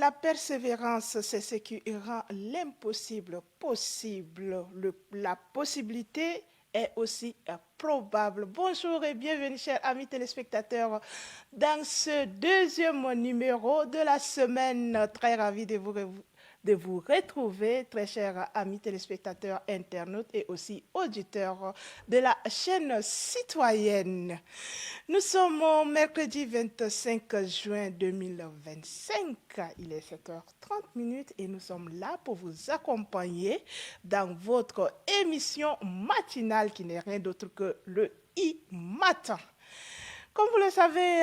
La persévérance, c'est ce qui rend l'impossible possible. La possibilité est aussi probable. Bonjour et bienvenue, chers amis téléspectateurs, dans ce deuxième numéro de la semaine. Très ravi de vous retrouver, très chers amis téléspectateurs, internautes et aussi auditeurs de la chaîne citoyenne. Nous sommes au mercredi 25 juin 2025. Il est 7h30 et nous sommes là pour vous accompagner dans votre émission matinale qui n'est rien d'autre que le I-Matin. Comme vous le savez,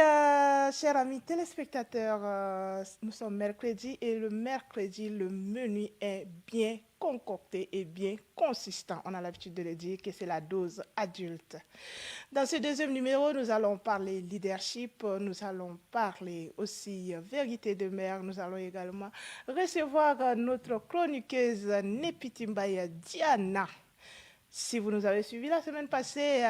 chers amis téléspectateurs, nous sommes mercredi et le mercredi, le menu est bien concocté et bien consistant. On a l'habitude de le dire que c'est la dose adulte. Dans ce deuxième numéro, nous allons parler leadership, nous allons parler aussi vérité de mère, nous allons également recevoir notre chroniqueuse Nepitimbaya Diana. Si vous nous avez suivis la semaine passée,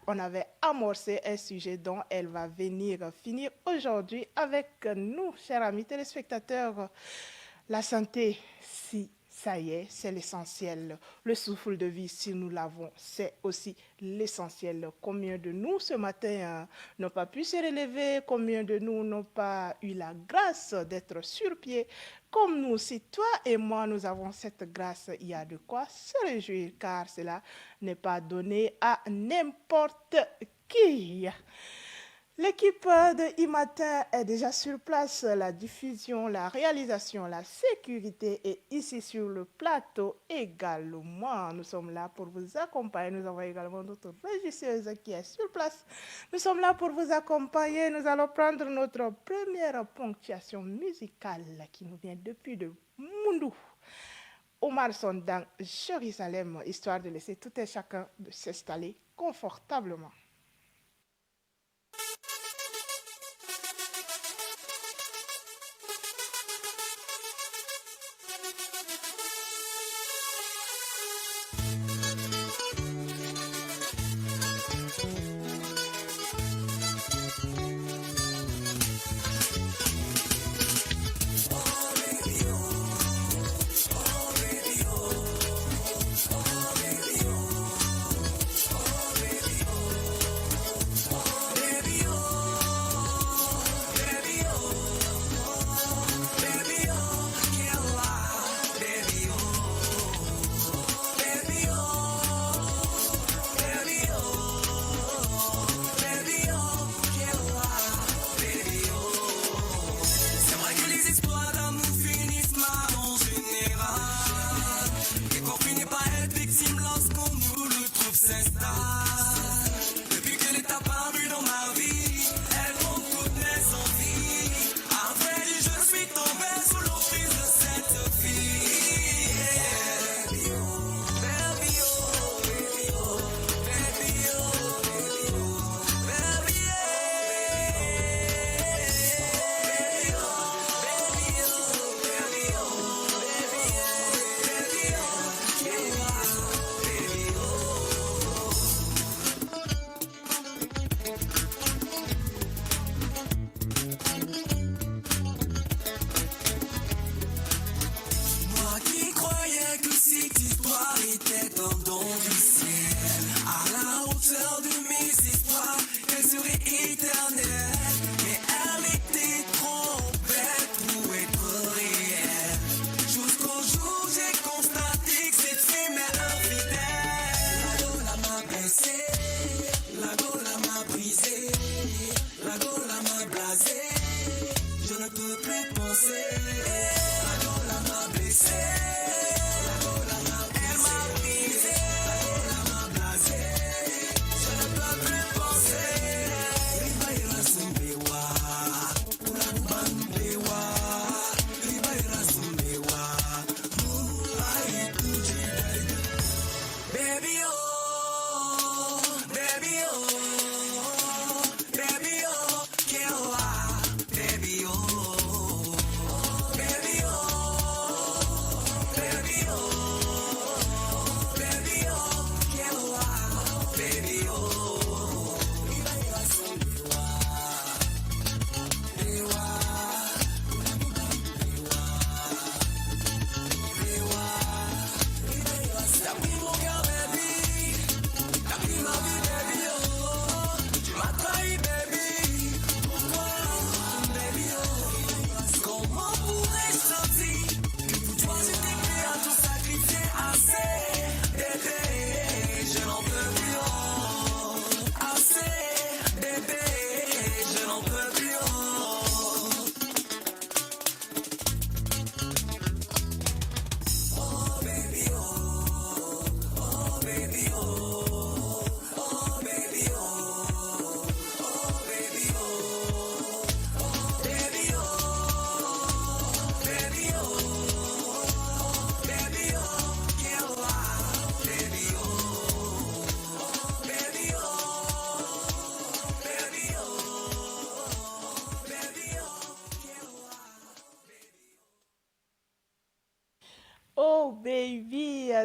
on avait amorcé un sujet dont elle va venir finir aujourd'hui avec nous, chers amis téléspectateurs. La santé, si ça y est, c'est l'essentiel. Le souffle de vie, si nous l'avons, c'est aussi l'essentiel. Combien de nous, ce matin, n'ont pas pu se relever? Combien de nous n'ont pas eu la grâce d'être sur pied? Comme nous, si toi et moi, nous avons cette grâce, il y a de quoi se réjouir, car cela n'est pas donné à n'importe qui. L'équipe de I-Matin est déjà sur place. La diffusion, la réalisation, la sécurité est ici sur le plateau également. Nous sommes là pour vous accompagner. Nous avons également notre régisseuse qui est sur place. Nous sommes là pour vous accompagner. Nous allons prendre notre première ponctuation musicale qui nous vient depuis de Moundou. Omar Son dans Jérusalem, histoire de laisser tout et chacun de s'installer confortablement.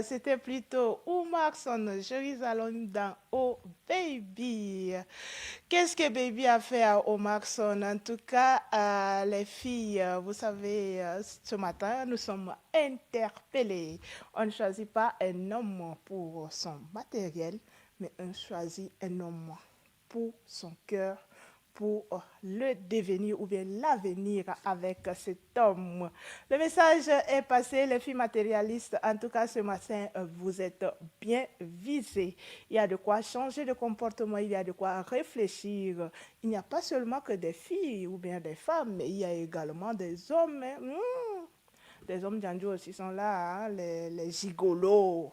c'était plutôt Omarson, Jérusalem dans Oh Baby. Qu'est-ce que Baby a fait à Omarson? En tout cas, les filles, vous savez, ce matin, nous sommes interpellés. On ne choisit pas un homme pour son matériel, mais on choisit un homme pour son cœur, pour le devenir ou bien l'avenir avec cet homme. Le message est passé, les filles matérialistes. En tout cas, ce matin, vous êtes bien visés. Il y a de quoi changer de comportement, il y a de quoi réfléchir. Il n'y a pas seulement que des filles ou bien des femmes, mais il y a également des hommes. Des hommes d'Anjou aussi sont là, hein, les gigolos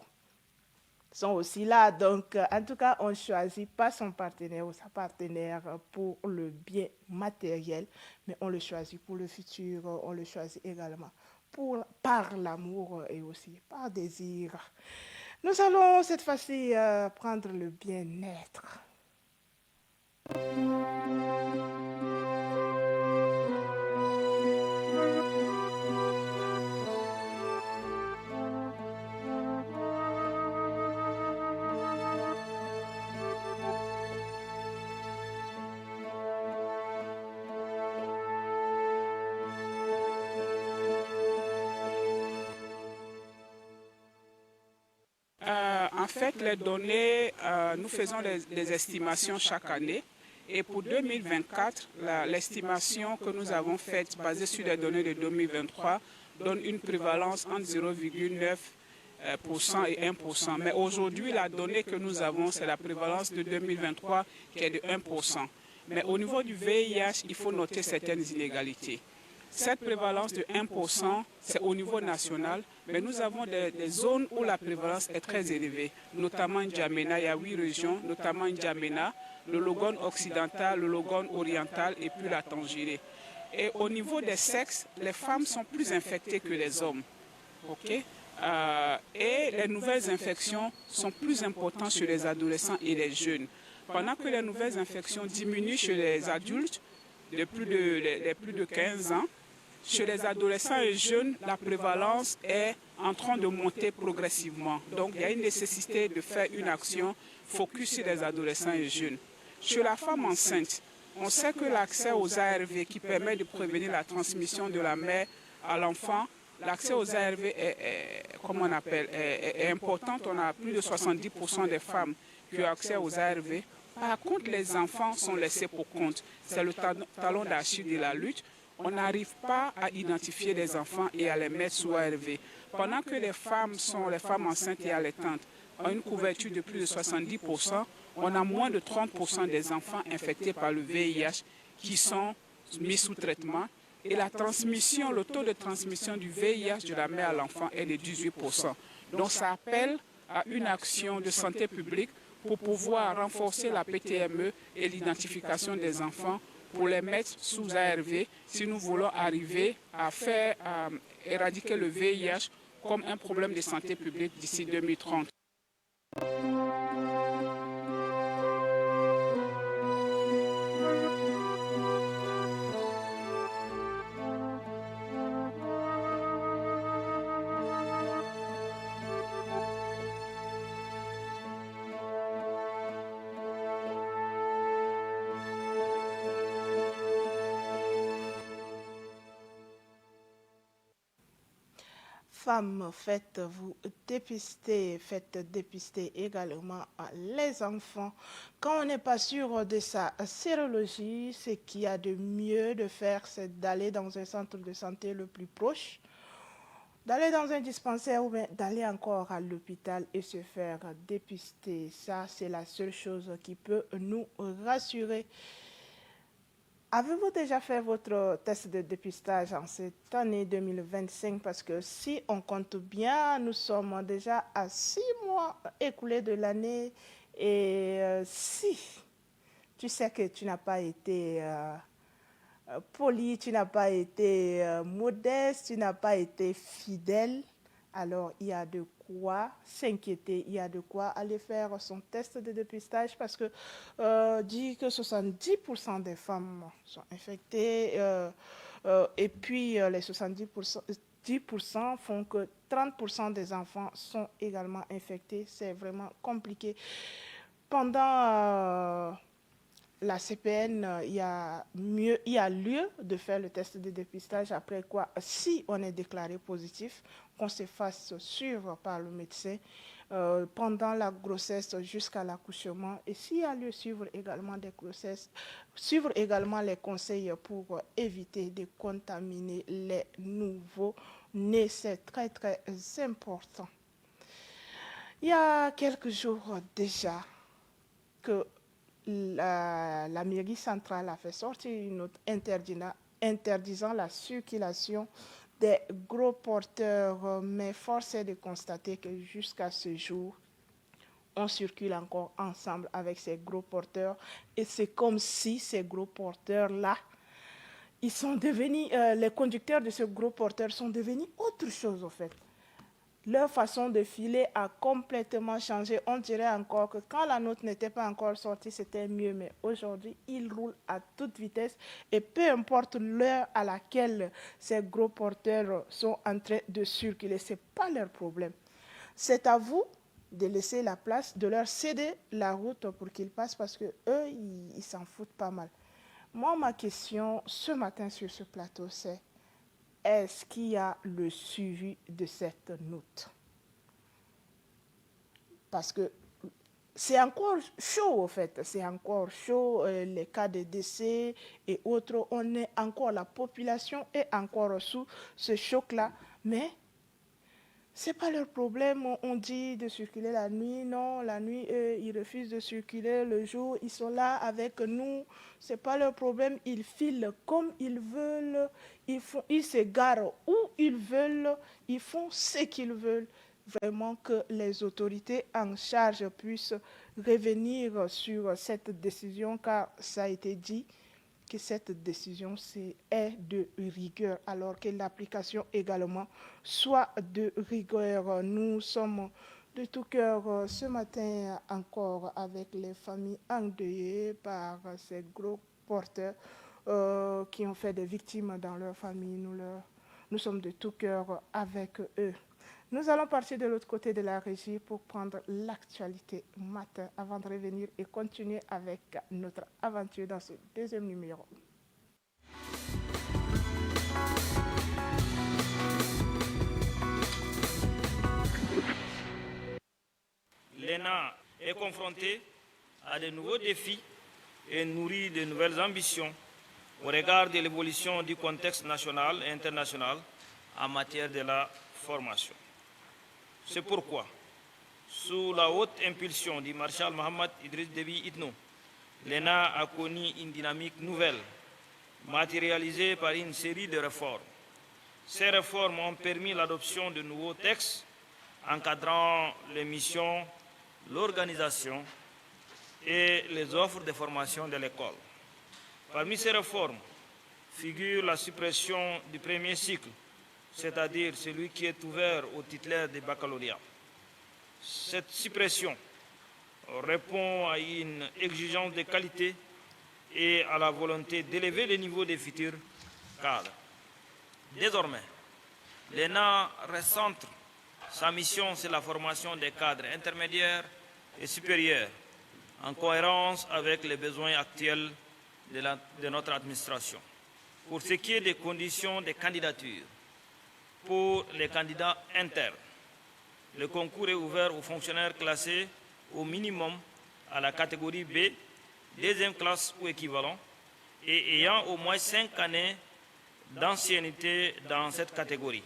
sont aussi là. Donc, en tout cas, on ne choisit pas son partenaire ou sa partenaire pour le bien matériel, mais on le choisit pour le futur, on le choisit également par l'amour et aussi par désir. Nous allons cette fois-ci prendre le bien-être. En fait, les données, nous faisons des estimations chaque année. Et pour 2024, l'estimation que nous avons faite, basée sur les données de 2023, donne une prévalence entre 0,9% et 1%. Mais aujourd'hui, la donnée que nous avons, c'est la prévalence de 2023 qui est de 1%. Mais au niveau du VIH, il faut noter certaines inégalités. Cette prévalence de 1%, c'est au niveau national, mais nous avons des zones où la prévalence est très élevée, notamment N'Djamena, il y a 8 régions, notamment N'Djamena, le Logone occidental, le Logone oriental et puis la Tangéré. Et au niveau des sexes, les femmes sont plus infectées que les hommes. Okay? Et les nouvelles infections sont plus importantes chez les adolescents et les jeunes. Pendant que les nouvelles infections diminuent chez les adultes de plus de 15 ans, chez les adolescents et jeunes, la prévalence est en train de monter progressivement. Donc, il y a une nécessité de faire une action focus sur les adolescents et jeunes. Chez la femme enceinte, on sait que l'accès aux ARV qui permet de prévenir la transmission de la mère à l'enfant, l'accès aux ARV est important. On a plus de 70% des femmes qui ont accès aux ARV. Par contre, les enfants sont laissés pour compte. C'est le talon d'Achille de la lutte. On n'arrive pas à identifier les enfants et à les mettre sous ARV. Pendant que les femmes enceintes et allaitantes ont une couverture de plus de 70%, on a moins de 30% des enfants infectés par le VIH qui sont mis sous traitement. Et la transmission, le taux de transmission du VIH de la mère à l'enfant est de 18%. Donc ça appelle à une action de santé publique pour pouvoir renforcer la PTME et l'identification des enfants pour les mettre sous ARV si nous voulons arriver à faire éradiquer le VIH comme un problème de santé publique d'ici 2030. Femmes, faites-vous dépister, faites dépister également les enfants. Quand on n'est pas sûr de sa sérologie, ce qu'il y a de mieux de faire, c'est d'aller dans un centre de santé le plus proche, d'aller dans un dispensaire ou bien d'aller encore à l'hôpital et se faire dépister. Ça, c'est la seule chose qui peut nous rassurer. Avez-vous déjà fait votre test de dépistage en cette année 2025? Parce que si on compte bien, nous sommes déjà à 6 mois écoulés de l'année. Et si tu sais que tu n'as pas été poli, tu n'as pas été modeste, tu n'as pas été fidèle, alors il y a de quoi s'inquiéter, il y a de quoi aller faire son test de dépistage parce que dit que 70% des femmes sont infectées et puis les 70%, 10% font que 30% des enfants sont également infectés. C'est vraiment compliqué. Pendant la CPN, il y a lieu de faire le test de dépistage, après quoi, si on est déclaré positif, qu'on se fasse suivre par le médecin pendant la grossesse jusqu'à l'accouchement. Et s'il y a lieu, suivre également des grossesses, suivre également les conseils pour éviter de contaminer les nouveaux-nés. C'est très, très important. Il y a quelques jours déjà que la mairie centrale a fait sortir une note interdisant la circulation des gros porteurs, mais force est de constater que jusqu'à ce jour, on circule encore ensemble avec ces gros porteurs et c'est comme si ces gros porteurs-là, ils sont devenus, les conducteurs de ces gros porteurs sont devenus autre chose au fait. Leur façon de filer a complètement changé. On dirait encore que quand la note n'était pas encore sortie, c'était mieux. Mais aujourd'hui, ils roulent à toute vitesse. Et peu importe l'heure à laquelle ces gros porteurs sont en train de circuler, ce n'est pas leur problème. C'est à vous de laisser la place, de leur céder la route pour qu'ils passent parce qu'eux, ils s'en foutent pas mal. Moi, ma question ce matin sur ce plateau, c'est: est-ce qu'il y a le suivi de cette note? Parce que c'est encore chaud, en fait. C'est encore chaud, les cas de décès et autres. On est encore, la population est encore sous ce choc-là. Mais ce n'est pas leur problème. On dit de circuler la nuit. Non, la nuit, eux, ils refusent de circuler. Le jour, ils sont là avec nous. Ce n'est pas leur problème. Ils filent comme ils veulent. Ils s'égarent où ils veulent. Ils font ce qu'ils veulent. Vraiment que les autorités en charge puissent revenir sur cette décision, car ça a été dit que cette décision est de rigueur, alors que l'application également soit de rigueur. Nous sommes de tout cœur ce matin encore avec les familles endeuillées par ces gros porteurs qui ont fait des victimes dans leur famille. Nous sommes de tout cœur avec eux. Nous allons partir de l'autre côté de la régie pour prendre l'actualité matin avant de revenir et continuer avec notre aventure dans ce deuxième numéro. L'ENA est confrontée à de nouveaux défis et nourrit de nouvelles ambitions au regard de l'évolution du contexte national et international en matière de la formation. C'est pourquoi, sous la haute impulsion du marshal Mohamed Idriss Déby Itno, l'ENA a connu une dynamique nouvelle, matérialisée par une série de réformes. Ces réformes ont permis l'adoption de nouveaux textes encadrant les missions, l'organisation et les offres de formation de l'école. Parmi ces réformes figure la suppression du premier cycle, c'est-à-dire celui qui est ouvert aux titulaires du baccalauréat. Cette suppression répond à une exigence de qualité et à la volonté d'élever le niveau des futurs cadres. Désormais, l'ENA recentre sa mission sur la formation des cadres intermédiaires et supérieurs, en cohérence avec les besoins actuels de notre administration. Pour ce qui est des conditions de candidature, pour les candidats internes, le concours est ouvert aux fonctionnaires classés au minimum à la catégorie B, deuxième classe ou équivalent, et ayant au moins 5 années d'ancienneté dans cette catégorie.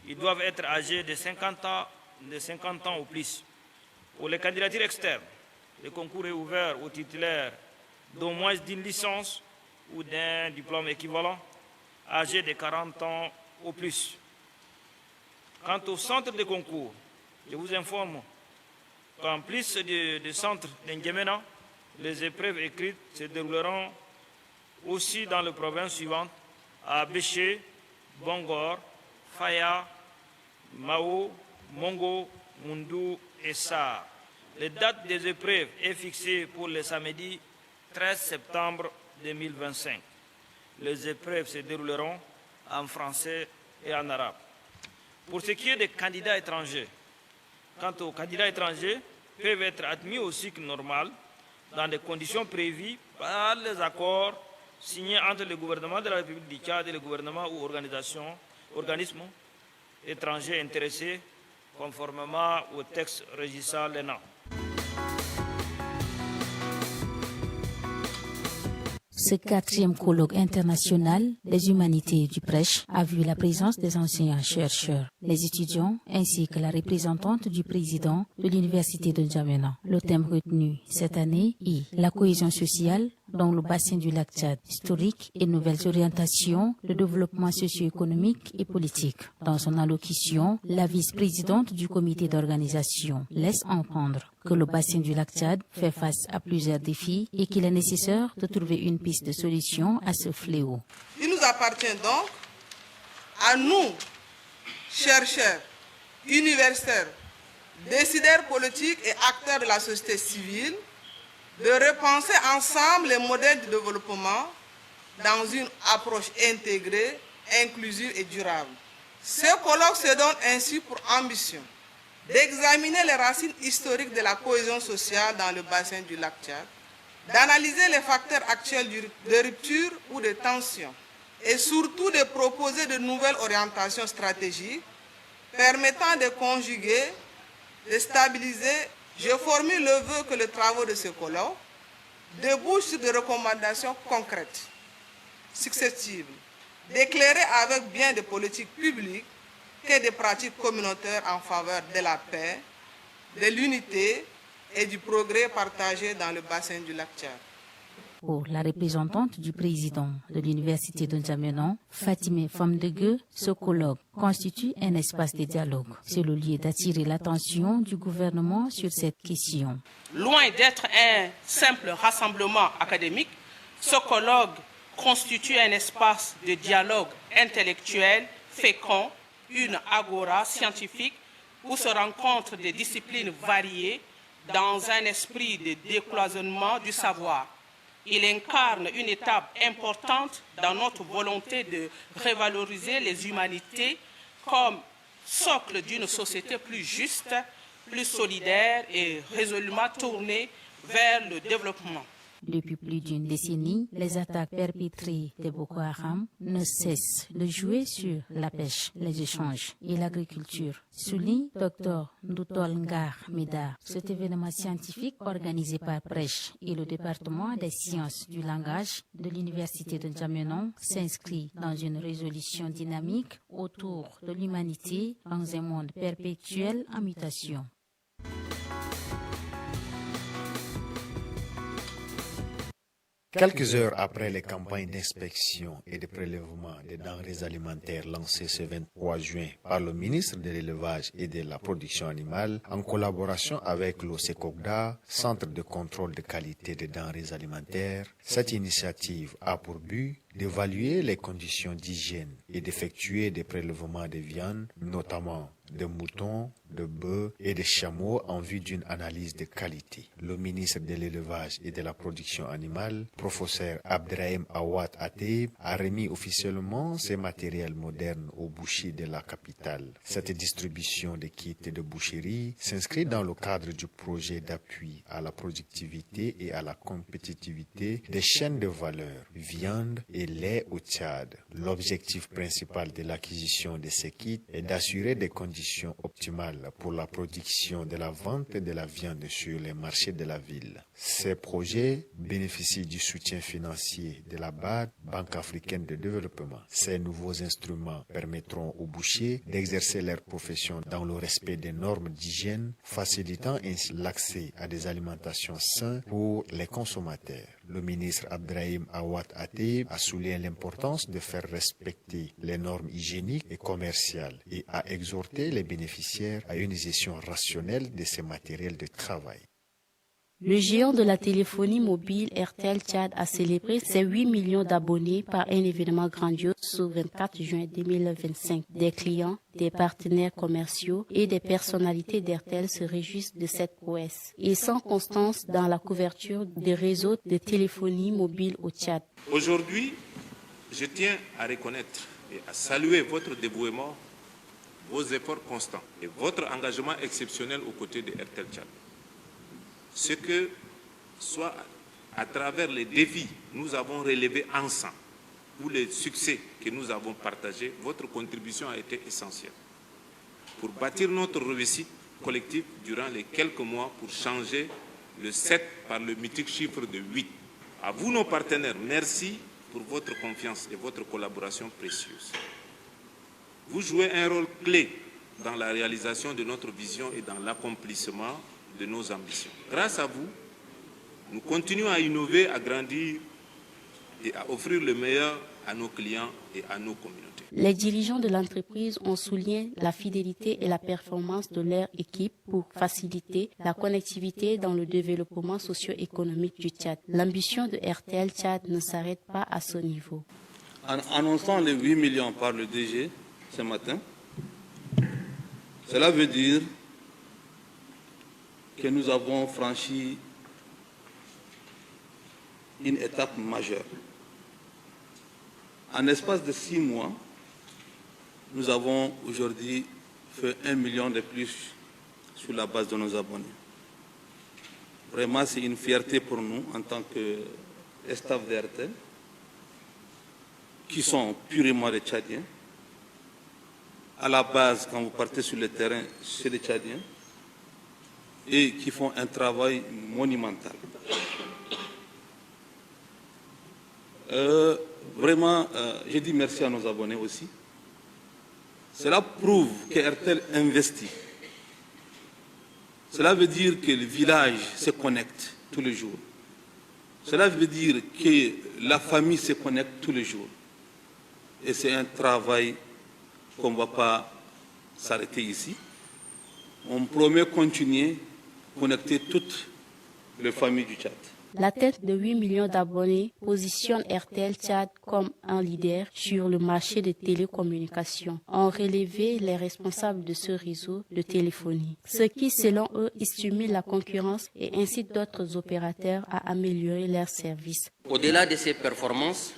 Ils doivent être âgés de 50 ans ou plus. Pour les candidatures externes, le concours est ouvert aux titulaires d'au moins d'une licence ou d'un diplôme équivalent, âgés de 40 ans ou plus. Quant au centre de concours, je vous informe qu'en plus du centre d'Ngemena, les épreuves écrites se dérouleront aussi dans les provinces suivantes: à Béché, Bongor, Faya, Mao, Mongo, Mundu et Sarr. La date des épreuves est fixée pour le samedi 13 septembre 2025. Les épreuves se dérouleront en français et en arabe. Pour ce qui est des candidats étrangers, quant aux candidats étrangers, peuvent être admis au cycle normal dans des conditions prévues par les accords signés entre le gouvernement de la République du Tchad et le gouvernement ou organismes étrangers intéressés conformément au texte régissant l'ENA. Ce 4e colloque international des humanités du prêche a vu la présence des enseignants-chercheurs, les étudiants ainsi que la représentante du président de l'université de N'Djamena. Le thème retenu cette année est la cohésion sociale dans le bassin du lac Tchad, historique et nouvelles orientations de développement socio-économique et politique. Dans son allocution, la vice-présidente du comité d'organisation laisse entendre que le bassin du lac Tchad fait face à plusieurs défis et qu'il est nécessaire de trouver une piste de solution à ce fléau. Il nous appartient donc à nous, chercheurs, universitaires, décideurs politiques et acteurs de la société civile, de repenser ensemble les modèles de développement dans une approche intégrée, inclusive et durable. Ce colloque se donne ainsi pour ambition d'examiner les racines historiques de la cohésion sociale dans le bassin du lac Tchad, d'analyser les facteurs actuels de rupture ou de tension, et surtout de proposer de nouvelles orientations stratégiques permettant de conjuguer, de stabiliser. Je formule le vœu que les travaux de ce colloque débouchent sur des recommandations concrètes, successibles, d'éclairer avec bien des politiques publiques et des pratiques communautaires en faveur de la paix, de l'unité et du progrès partagé dans le bassin du lac Tchad. Pour la représentante du président de l'université de N'Djamena, Fatimé Famdegue, ce colloque constitue un espace de dialogue. C'est le lieu d'attirer l'attention du gouvernement sur cette question. Loin d'être un simple rassemblement académique, ce colloque constitue un espace de dialogue intellectuel fécond, une agora scientifique où se rencontrent des disciplines variées dans un esprit de décloisonnement du savoir. Il incarne une étape importante dans notre volonté de revaloriser les humanités comme socle d'une société plus juste, plus solidaire et résolument tournée vers le développement. Depuis plus d'une décennie, les attaques perpétrées de Boko Haram ne cessent de jouer sur la pêche, les échanges et l'agriculture, souligne Dr Ndutol Ngar Medar. Cet événement scientifique organisé par Prêche et le département des sciences du langage de l'université de N'Djamena s'inscrit dans une résolution dynamique autour de l'humanité dans un monde perpétuel en mutation. Quelques heures après les campagnes d'inspection et de prélèvement des denrées alimentaires lancées ce 23 juin par le ministre de l'Élevage et de la Production animale, en collaboration avec l'OSECOGDA, Centre de contrôle de qualité des denrées alimentaires, cette initiative a pour but d'évaluer les conditions d'hygiène et d'effectuer des prélèvements de viande, notamment de moutons, de bœufs et de chameaux en vue d'une analyse de qualité. Le ministre de l'Élevage et de la Production animale, professeur Abdrahim Awad Ateb, a remis officiellement ces matériels modernes aux bouchers de la capitale. Cette distribution de kits de boucherie s'inscrit dans le cadre du projet d'appui à la productivité et à la compétitivité des chaînes de valeur, viande et lait au Tchad. L'objectif principal de l'acquisition de ces kits est d'assurer des conditions optimales pour la production de la vente de la viande sur les marchés de la ville. Ces projets bénéficient du soutien financier de la BAD, Banque africaine de développement. Ces nouveaux instruments permettront aux bouchers d'exercer leur profession dans le respect des normes d'hygiène, facilitant ainsi l'accès à des alimentations saines pour les consommateurs. Le ministre Abdrahim Awad Ateb a souligné l'importance de faire respecter les normes hygiéniques et commerciales et a exhorté les bénéficiaires à une gestion rationnelle de ces matériels de travail. Le géant de la téléphonie mobile Airtel Tchad a célébré ses 8 millions d'abonnés par un événement grandiose ce 24 juin 2025. Des clients, des partenaires commerciaux et des personnalités d'Airtel se réjouissent de cette prouesse et sans constance dans la couverture des réseaux de téléphonie mobile au Tchad. Aujourd'hui, je tiens à reconnaître et à saluer votre dévouement vos efforts constants et votre engagement exceptionnel aux côtés de RTL Tchad. Ce que, soit à travers les défis nous avons relevés ensemble, ou les succès que nous avons partagés, votre contribution a été essentielle pour bâtir notre réussite collective durant les quelques mois pour changer le 7 par le mythique chiffre de 8. À vous, nos partenaires, merci pour votre confiance et votre collaboration précieuse. Vous jouez un rôle clé dans la réalisation de notre vision et dans l'accomplissement de nos ambitions. Grâce à vous, nous continuons à innover, à grandir et à offrir le meilleur à nos clients et à nos communautés. Les dirigeants de l'entreprise ont souligné la fidélité et la performance de leur équipe pour faciliter la connectivité dans le développement socio-économique du Tchad. L'ambition de RTL Tchad ne s'arrête pas à ce niveau. En annonçant les 8 millions par le DG ce matin, cela veut dire que nous avons franchi une étape majeure. En l'espace de 6 mois, nous avons aujourd'hui fait 1 million de plus sur la base de nos abonnés. Vraiment, c'est une fierté pour nous en tant que staff d'RTL, qui sont purement des Tchadiens. À la base, quand vous partez sur le terrain, c'est des Tchadiens et qui font un travail monumental. Vraiment, je dis merci à nos abonnés aussi. Cela prouve que RTL investit. Cela veut dire que le village se connecte tous les jours. Cela veut dire que la famille se connecte tous les jours. Et c'est un travail qu'on ne va pas s'arrêter ici. On promet continuer à connecter toutes les familles du Tchad. La tête de 8 millions d'abonnés positionne RTL Tchad comme un leader sur le marché des télécommunications, ont relevé les responsables de ce réseau de téléphonie, ce qui, selon eux, stimule la concurrence et incite d'autres opérateurs à améliorer leurs services. Au-delà de ces performances,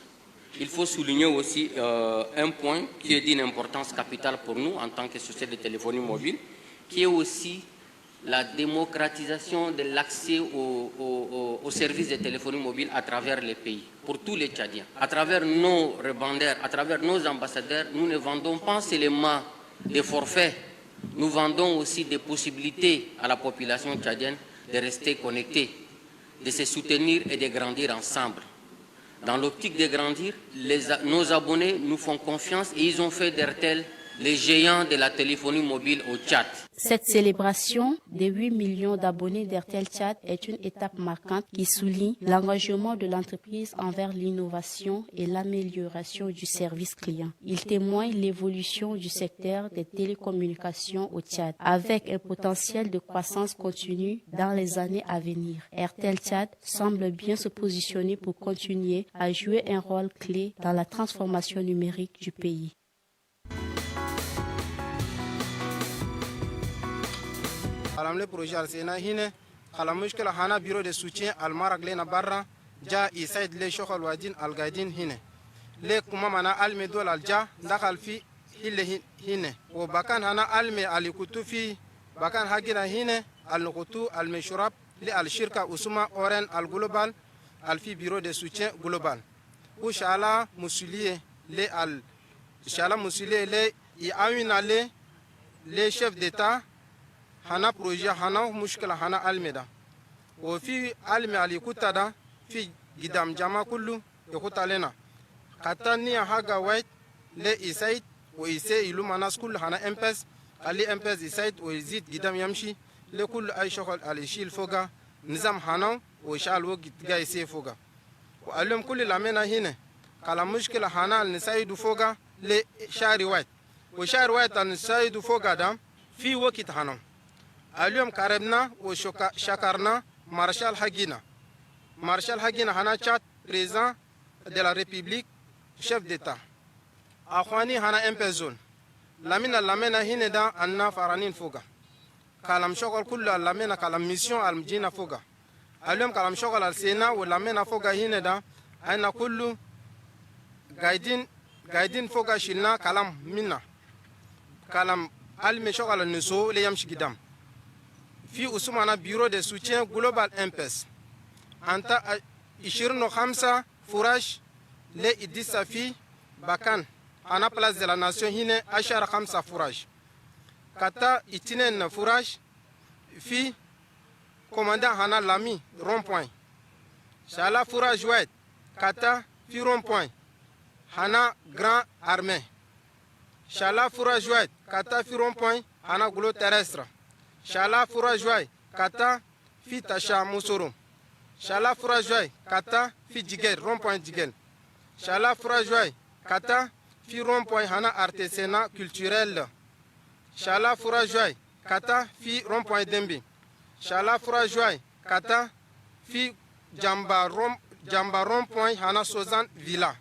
il faut souligner aussi un point qui est d'une importance capitale pour nous en tant que société de téléphonie mobile, qui est aussi la démocratisation de l'accès aux services de téléphonie mobile à travers les pays, pour tous les Tchadiens. À travers nos revendeurs, à travers nos ambassadeurs, nous ne vendons pas seulement des forfaits, nous vendons aussi des possibilités à la population tchadienne de rester connectée, de se soutenir et de grandir ensemble. Dans l'optique de grandir, nos abonnés nous font confiance et ils ont fait d'RTL les géants de la téléphonie mobile au Tchad. Cette célébration des 8 millions d'abonnés d'RTL Tchad est une étape marquante qui souligne l'engagement de l'entreprise envers l'innovation et l'amélioration du service client. Il témoigne l'évolution du secteur des télécommunications au Tchad, avec un potentiel de croissance continue dans les années à venir. RTL Tchad semble bien se positionner pour continuer à jouer un rôle clé dans la transformation numérique du pays. le projet alsena hine ala mushkila hana bureau de soutien al maragle na barra ja isaid le shokhal wadin al gaidin hine le kuma mana al medol al ja dakhal fi hille hine o bakan hana al me al kutufi bakan hagina hine al nukutu al meshrab li al shirka usuma oren al global al fi bureau de soutien global ou shala musulier le al shala musulier le i awina le chef d'état hana projet hana mushkila hana almeda o fi alme ali kutada fi gidam jama kullu yakuta lena katani haga white le isait o ise ilu manas kullu hana mpes ali mpes isait o izid gidam yamshi le kullu ay shokol ali shil foga nizam hana o shal wo gitga ise foga o alum kullu lamena hine kala mushkila hana al nisaidu foga le shari white o shari white al nisaidu foga dam fi wakit hana اليوم كاربنا وشكرنا مارشال حقينا هنا تشاد بريزان de la République chef d'état اخواني هنا امبزون لامنا هنا دا اننا فرانين فوغا كلام شغل كله لامنا كلام ميسيون المجينا فوغا اليوم كلام شغل السينا ولامنا فوغا هنا دا انا كله قاعدين فوغا شلنا كلام منا كلام alme shogala nuso le yamshi gidam fi usmana bureau de soutien global MPES anta 25 fourage le idissa fi bakan ana place de la nation hine ashara 5 fourage kata itinen fourage fi commandant hana lami rond point shala fourage wet kata fi rond point hana grand armée shala fourage wet kata fi rond point hana goulot terrestre shala fourage wet kata fi tasha musoro shala fourage wet kata fi jigel rond point jigel shala fourage wet kata fi rond point hana artisanat culturel shala fourage wet kata fi rond point dembi shala fourage wet kata fi jamba rond point hana sozan villa.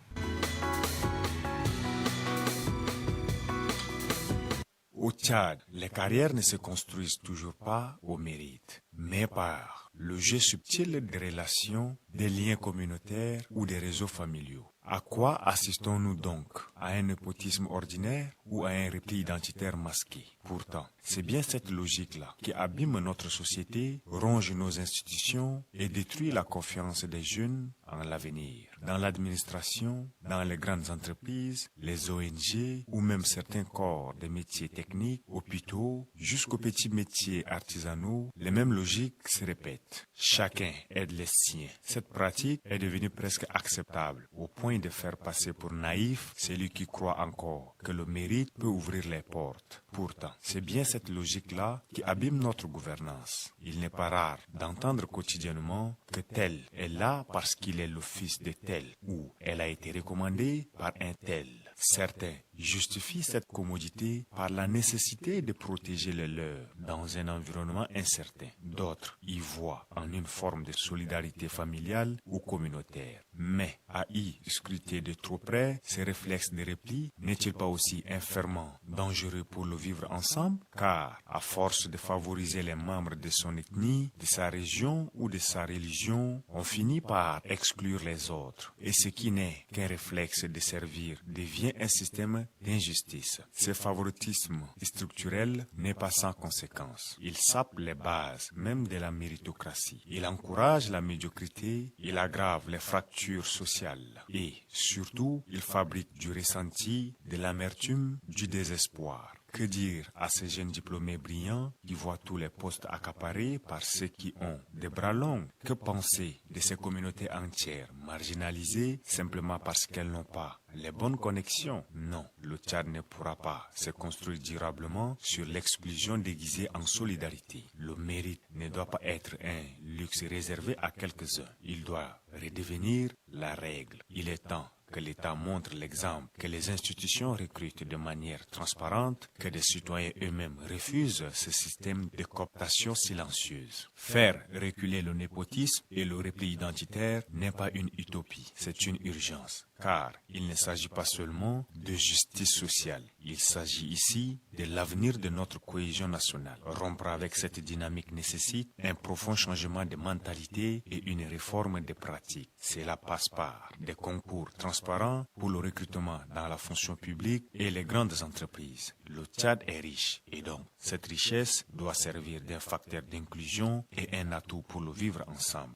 Au Tchad, les carrières ne se construisent toujours pas au mérite, mais par le jeu subtil des relations, des liens communautaires ou des réseaux familiaux. À quoi assistons-nous donc? À un népotisme ordinaire ou à un repli identitaire masqué? Pourtant, c'est bien cette logique-là qui abîme notre société, ronge nos institutions et détruit la confiance des jeunes en l'avenir. Dans l'administration, dans les grandes entreprises, les ONG ou même certains corps des métiers techniques, hôpitaux, jusqu'aux petits métiers artisanaux, les mêmes logiques se répètent. Chacun aide les siens. Cette pratique est devenue presque acceptable, au point de faire passer pour naïf celui qui croit encore que le mérite peut ouvrir les portes. Pourtant, c'est bien cette logique-là qui abîme notre gouvernance. Il n'est pas rare d'entendre quotidiennement que tel est là parce qu'il est le fils de tel ou elle a été recommandée par un tel. Certains justifient cette commodité par la nécessité de protéger les leurs dans un environnement incertain. D'autres y voient en une forme de solidarité familiale ou communautaire. Mais à y scruter de trop près, ces réflexes de repli n'est-il pas aussi infermement dangereux pour le vivre ensemble? Car à force de favoriser les membres de son ethnie, de sa région ou de sa religion, on finit par exclure les autres. Et ce qui n'est qu'un réflexe de servir devient un système d'injustice. Ce favoritisme structurel n'est pas sans conséquence. Il sape les bases même de la méritocratie. Il encourage la médiocrité, il aggrave les fractures sociales et surtout, il fabrique du ressenti, de l'amertume, du désespoir. Que dire à ces jeunes diplômés brillants qui voient tous les postes accaparés par ceux qui ont des bras longs? Que penser de ces communautés entières marginalisées simplement parce qu'elles n'ont pas les bonnes connexions? Non, le Tchad ne pourra pas se construire durablement sur l'exclusion déguisée en solidarité. Le mérite ne doit pas être un luxe réservé à quelques-uns. Il doit redevenir la règle. Il est temps que l'État montre l'exemple, que les institutions recrutent de manière transparente, que les citoyens eux-mêmes refusent ce système de cooptation silencieuse. Faire reculer le népotisme et le repli identitaire n'est pas une utopie, c'est une urgence. Car il ne s'agit pas seulement de justice sociale, il s'agit ici de l'avenir de notre cohésion nationale. Rompre avec cette dynamique nécessite un profond changement de mentalité et une réforme des pratiques. Cela passe par des concours transparents pour le recrutement dans la fonction publique et les grandes entreprises. Le Tchad est riche et donc cette richesse doit servir d'un facteur d'inclusion et un atout pour le vivre ensemble.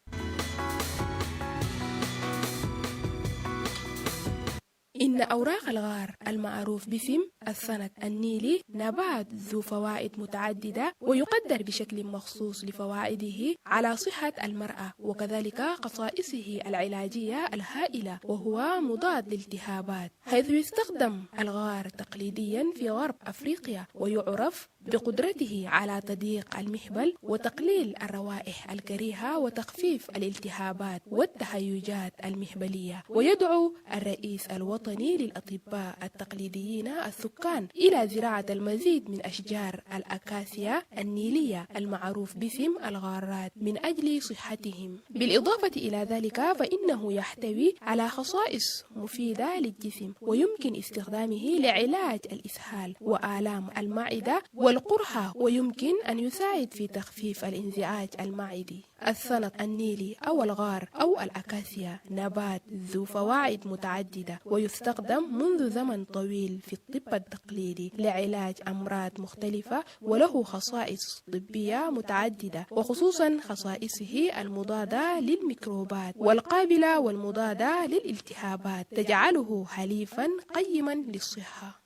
إن أوراق الغار المعروف باسم السند النيلي نبات ذو فوائد متعددة ويقدر بشكل مخصوص لفوائده على صحة المرأة وكذلك خصائصه العلاجية الهائلة وهو مضاد للالتهابات حيث يستخدم الغار تقليديا في غرب أفريقيا ويعرف بقدرته على تضييق المهبل وتقليل الروائح الكريهة وتخفيف الالتهابات والتهيجات المهبلية. ويدعو الرئيس الوطني للأطباء التقليديين السكان إلى زراعة المزيد من أشجار الأكاسيا النيلية المعروف باسم الغارات من أجل صحتهم. بالإضافة إلى ذلك فإنه يحتوي على خصائص مفيدة للجسم ويمكن استخدامه لعلاج الإسهال وآلام المعدة والقرحة ويمكن أن يساعد في تخفيف الانزعاج المعدي. الثنط النيلي أو الغار أو الأكاثيا نبات ذو فوائد متعددة ويستخدم منذ زمن طويل في الطب التقليدي لعلاج أمراض مختلفة، وله خصائص طبية متعددة وخصوصا خصائصه المضادة للميكروبات والقابلة والمضادة للالتهابات تجعله حليفا قيما للصحة.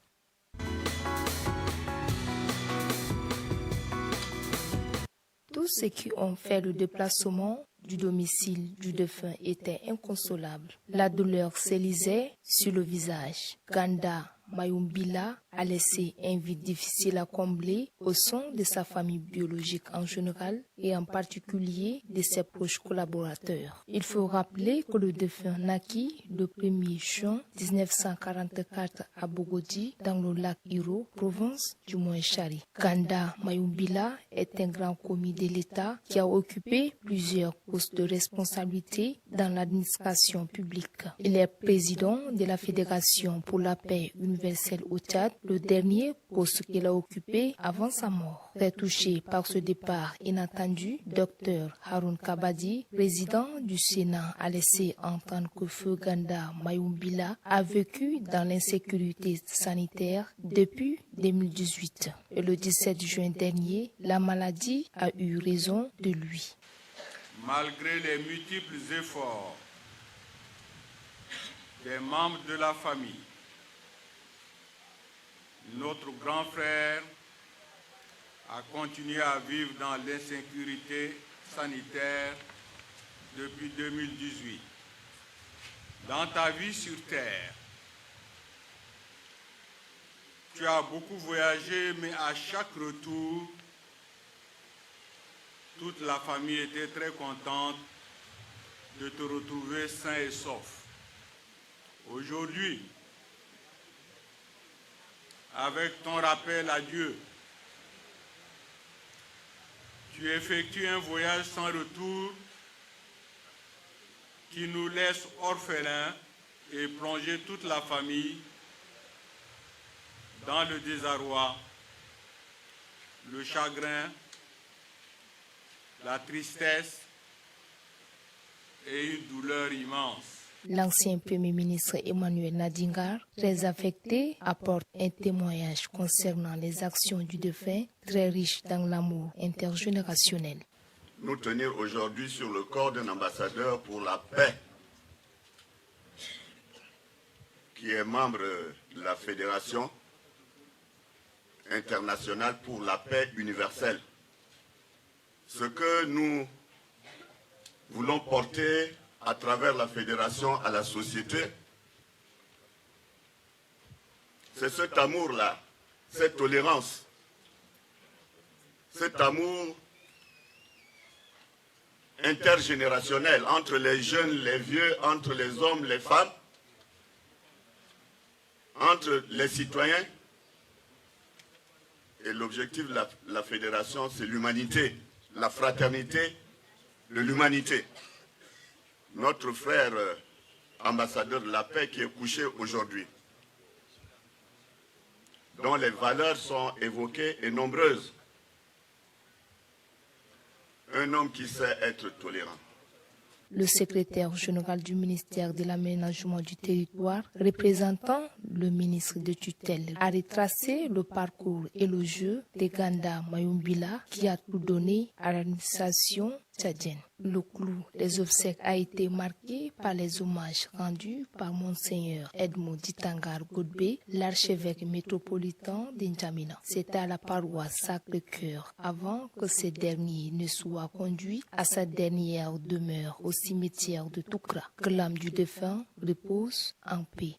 Tous ceux qui ont fait le déplacement du domicile du défunt étaient inconsolables. La douleur s'élisait sur le visage. Ganda Mayumbila a laissé un vide difficile à combler au sein de sa famille biologique en général et en particulier de ses proches collaborateurs. Il faut rappeler que le défunt naquit le 1er juin 1944 à Bogodi, dans le lac Iro, province du Mont-Chari. Ganda Mayumbila est un grand commis de l'État qui a occupé plusieurs postes de responsabilité dans l'administration publique. Il est président de la Fédération pour la paix universelle au Tchad, le dernier poste qu'il a occupé avant sa mort. Très touché par ce départ inattendu, Dr Haroun Kabadi, président du Sénat, a laissé entendre que Feu Ganda Mayumbila a vécu dans l'insécurité sanitaire depuis 2018. Et le 17 juin dernier, la maladie a eu raison de lui. Malgré les multiples efforts des membres de la famille, notre grand frère a continué à vivre dans l'insécurité sanitaire depuis 2018. Dans ta vie sur Terre, tu as beaucoup voyagé, mais à chaque retour, toute la famille était très contente de te retrouver sain et sauf. Aujourd'hui, avec ton rappel à Dieu, tu effectues un voyage sans retour qui nous laisse orphelins et plonger toute la famille dans le désarroi, le chagrin, la tristesse et une douleur immense. L'ancien Premier ministre Emmanuel Nadingar, très affecté, apporte un témoignage concernant les actions du défunt, très riche dans l'amour intergénérationnel. Nous tenir aujourd'hui sur le corps d'un ambassadeur pour la paix, qui est membre de la Fédération internationale pour la paix universelle. Ce que nous voulons porter à travers la fédération à la société, c'est cet amour-là, cette tolérance, cet amour intergénérationnel entre les jeunes, les vieux, entre les hommes, les femmes, entre les citoyens. Et l'objectif de la fédération, c'est l'humanité, la fraternité de l'humanité. Notre frère ambassadeur de la paix qui est couché aujourd'hui, dont les valeurs sont évoquées et nombreuses. Un homme qui sait être tolérant. Le secrétaire général du ministère de l'aménagement du territoire, représentant le ministre de tutelle, a retracé le parcours et le jeu de Ganda Mayumbila qui a tout donné à l'administration tchadienne. Le clou des obsèques a été marqué par les hommages rendus par Monseigneur Edmond Ditangar Godbe, l'archevêque métropolitain d'Injamina. C'était à la paroisse Sacré-Cœur avant que ce dernier ne soit conduit à sa dernière demeure au cimetière de Toukra. Que l'âme du défunt repose en paix.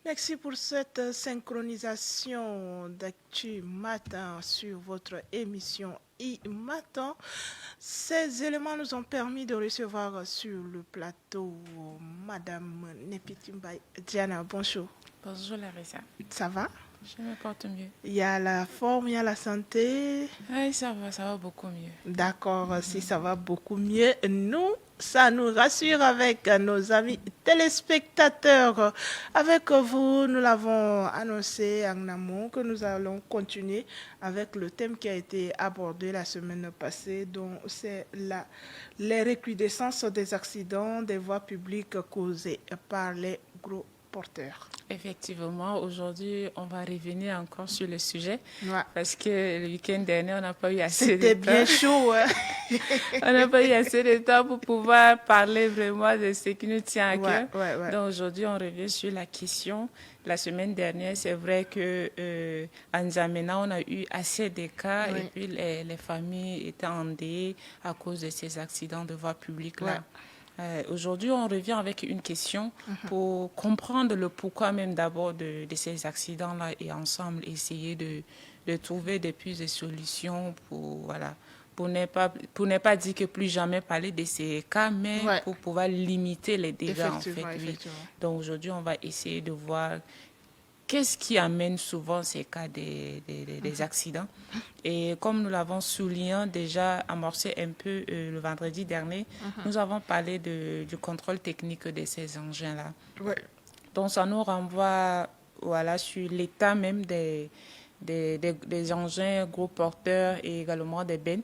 Merci pour cette synchronisation d'Actu Matin sur votre émission I-Matin. Ces éléments nous ont permis de recevoir sur le plateau Madame Nepitimbaye Diana. Bonjour. Bonjour Larissa. Ça va? Je me porte mieux. Il y a la forme, il y a la santé. Oui, ça va beaucoup mieux. D'accord, si ça va beaucoup mieux, nous Ça nous rassure avec nos amis téléspectateurs. Avec vous, nous l'avons annoncé en amont que nous allons continuer avec le thème qui a été abordé la semaine passée, dont c'est les recrudescences des accidents des voies publiques causées par les gros porteurs. Effectivement, aujourd'hui, on va revenir encore sur le sujet parce que le week-end dernier, on n'a pas eu assez de temps. C'était bien chaud. On n'a pas eu assez de temps pour pouvoir parler vraiment de ce qui nous tient à cœur. Donc aujourd'hui, on revient sur la question. La semaine dernière, c'est vrai que en N'Djamena, on a eu assez de cas et puis les familles étaient endeuillées à cause de ces accidents de voie publique là. Aujourd'hui, on revient avec une question pour comprendre le pourquoi même d'abord de ces accidents-là et ensemble essayer de trouver des solutions pour ne pas dire que plus jamais parler de ces cas, mais pour pouvoir limiter les dégâts en fait. Donc aujourd'hui, on va essayer de voir qu'est-ce qui amène souvent ces cas des accidents. Et comme nous l'avons souligné, déjà amorcé un peu le vendredi dernier, nous avons parlé du contrôle technique de ces engins-là. Donc ça nous renvoie sur l'état même des engins gros porteurs et également des bennes.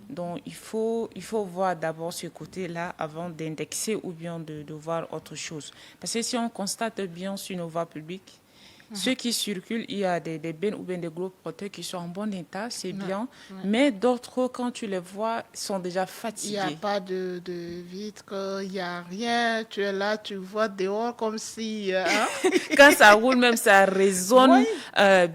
Donc il faut voir d'abord ce côté-là avant d'indexer ou bien de voir autre chose. Parce que si on constate bien sur nos voies publiques, ceux qui circulent, il y a des bennes ou bien des gros porteurs qui sont en bon état, c'est bien. Mais d'autres, quand tu les vois, sont déjà fatigués. Il n'y a pas de vitre, il n'y a rien. Tu es là, tu vois dehors comme si... Quand ça roule, même ça résonne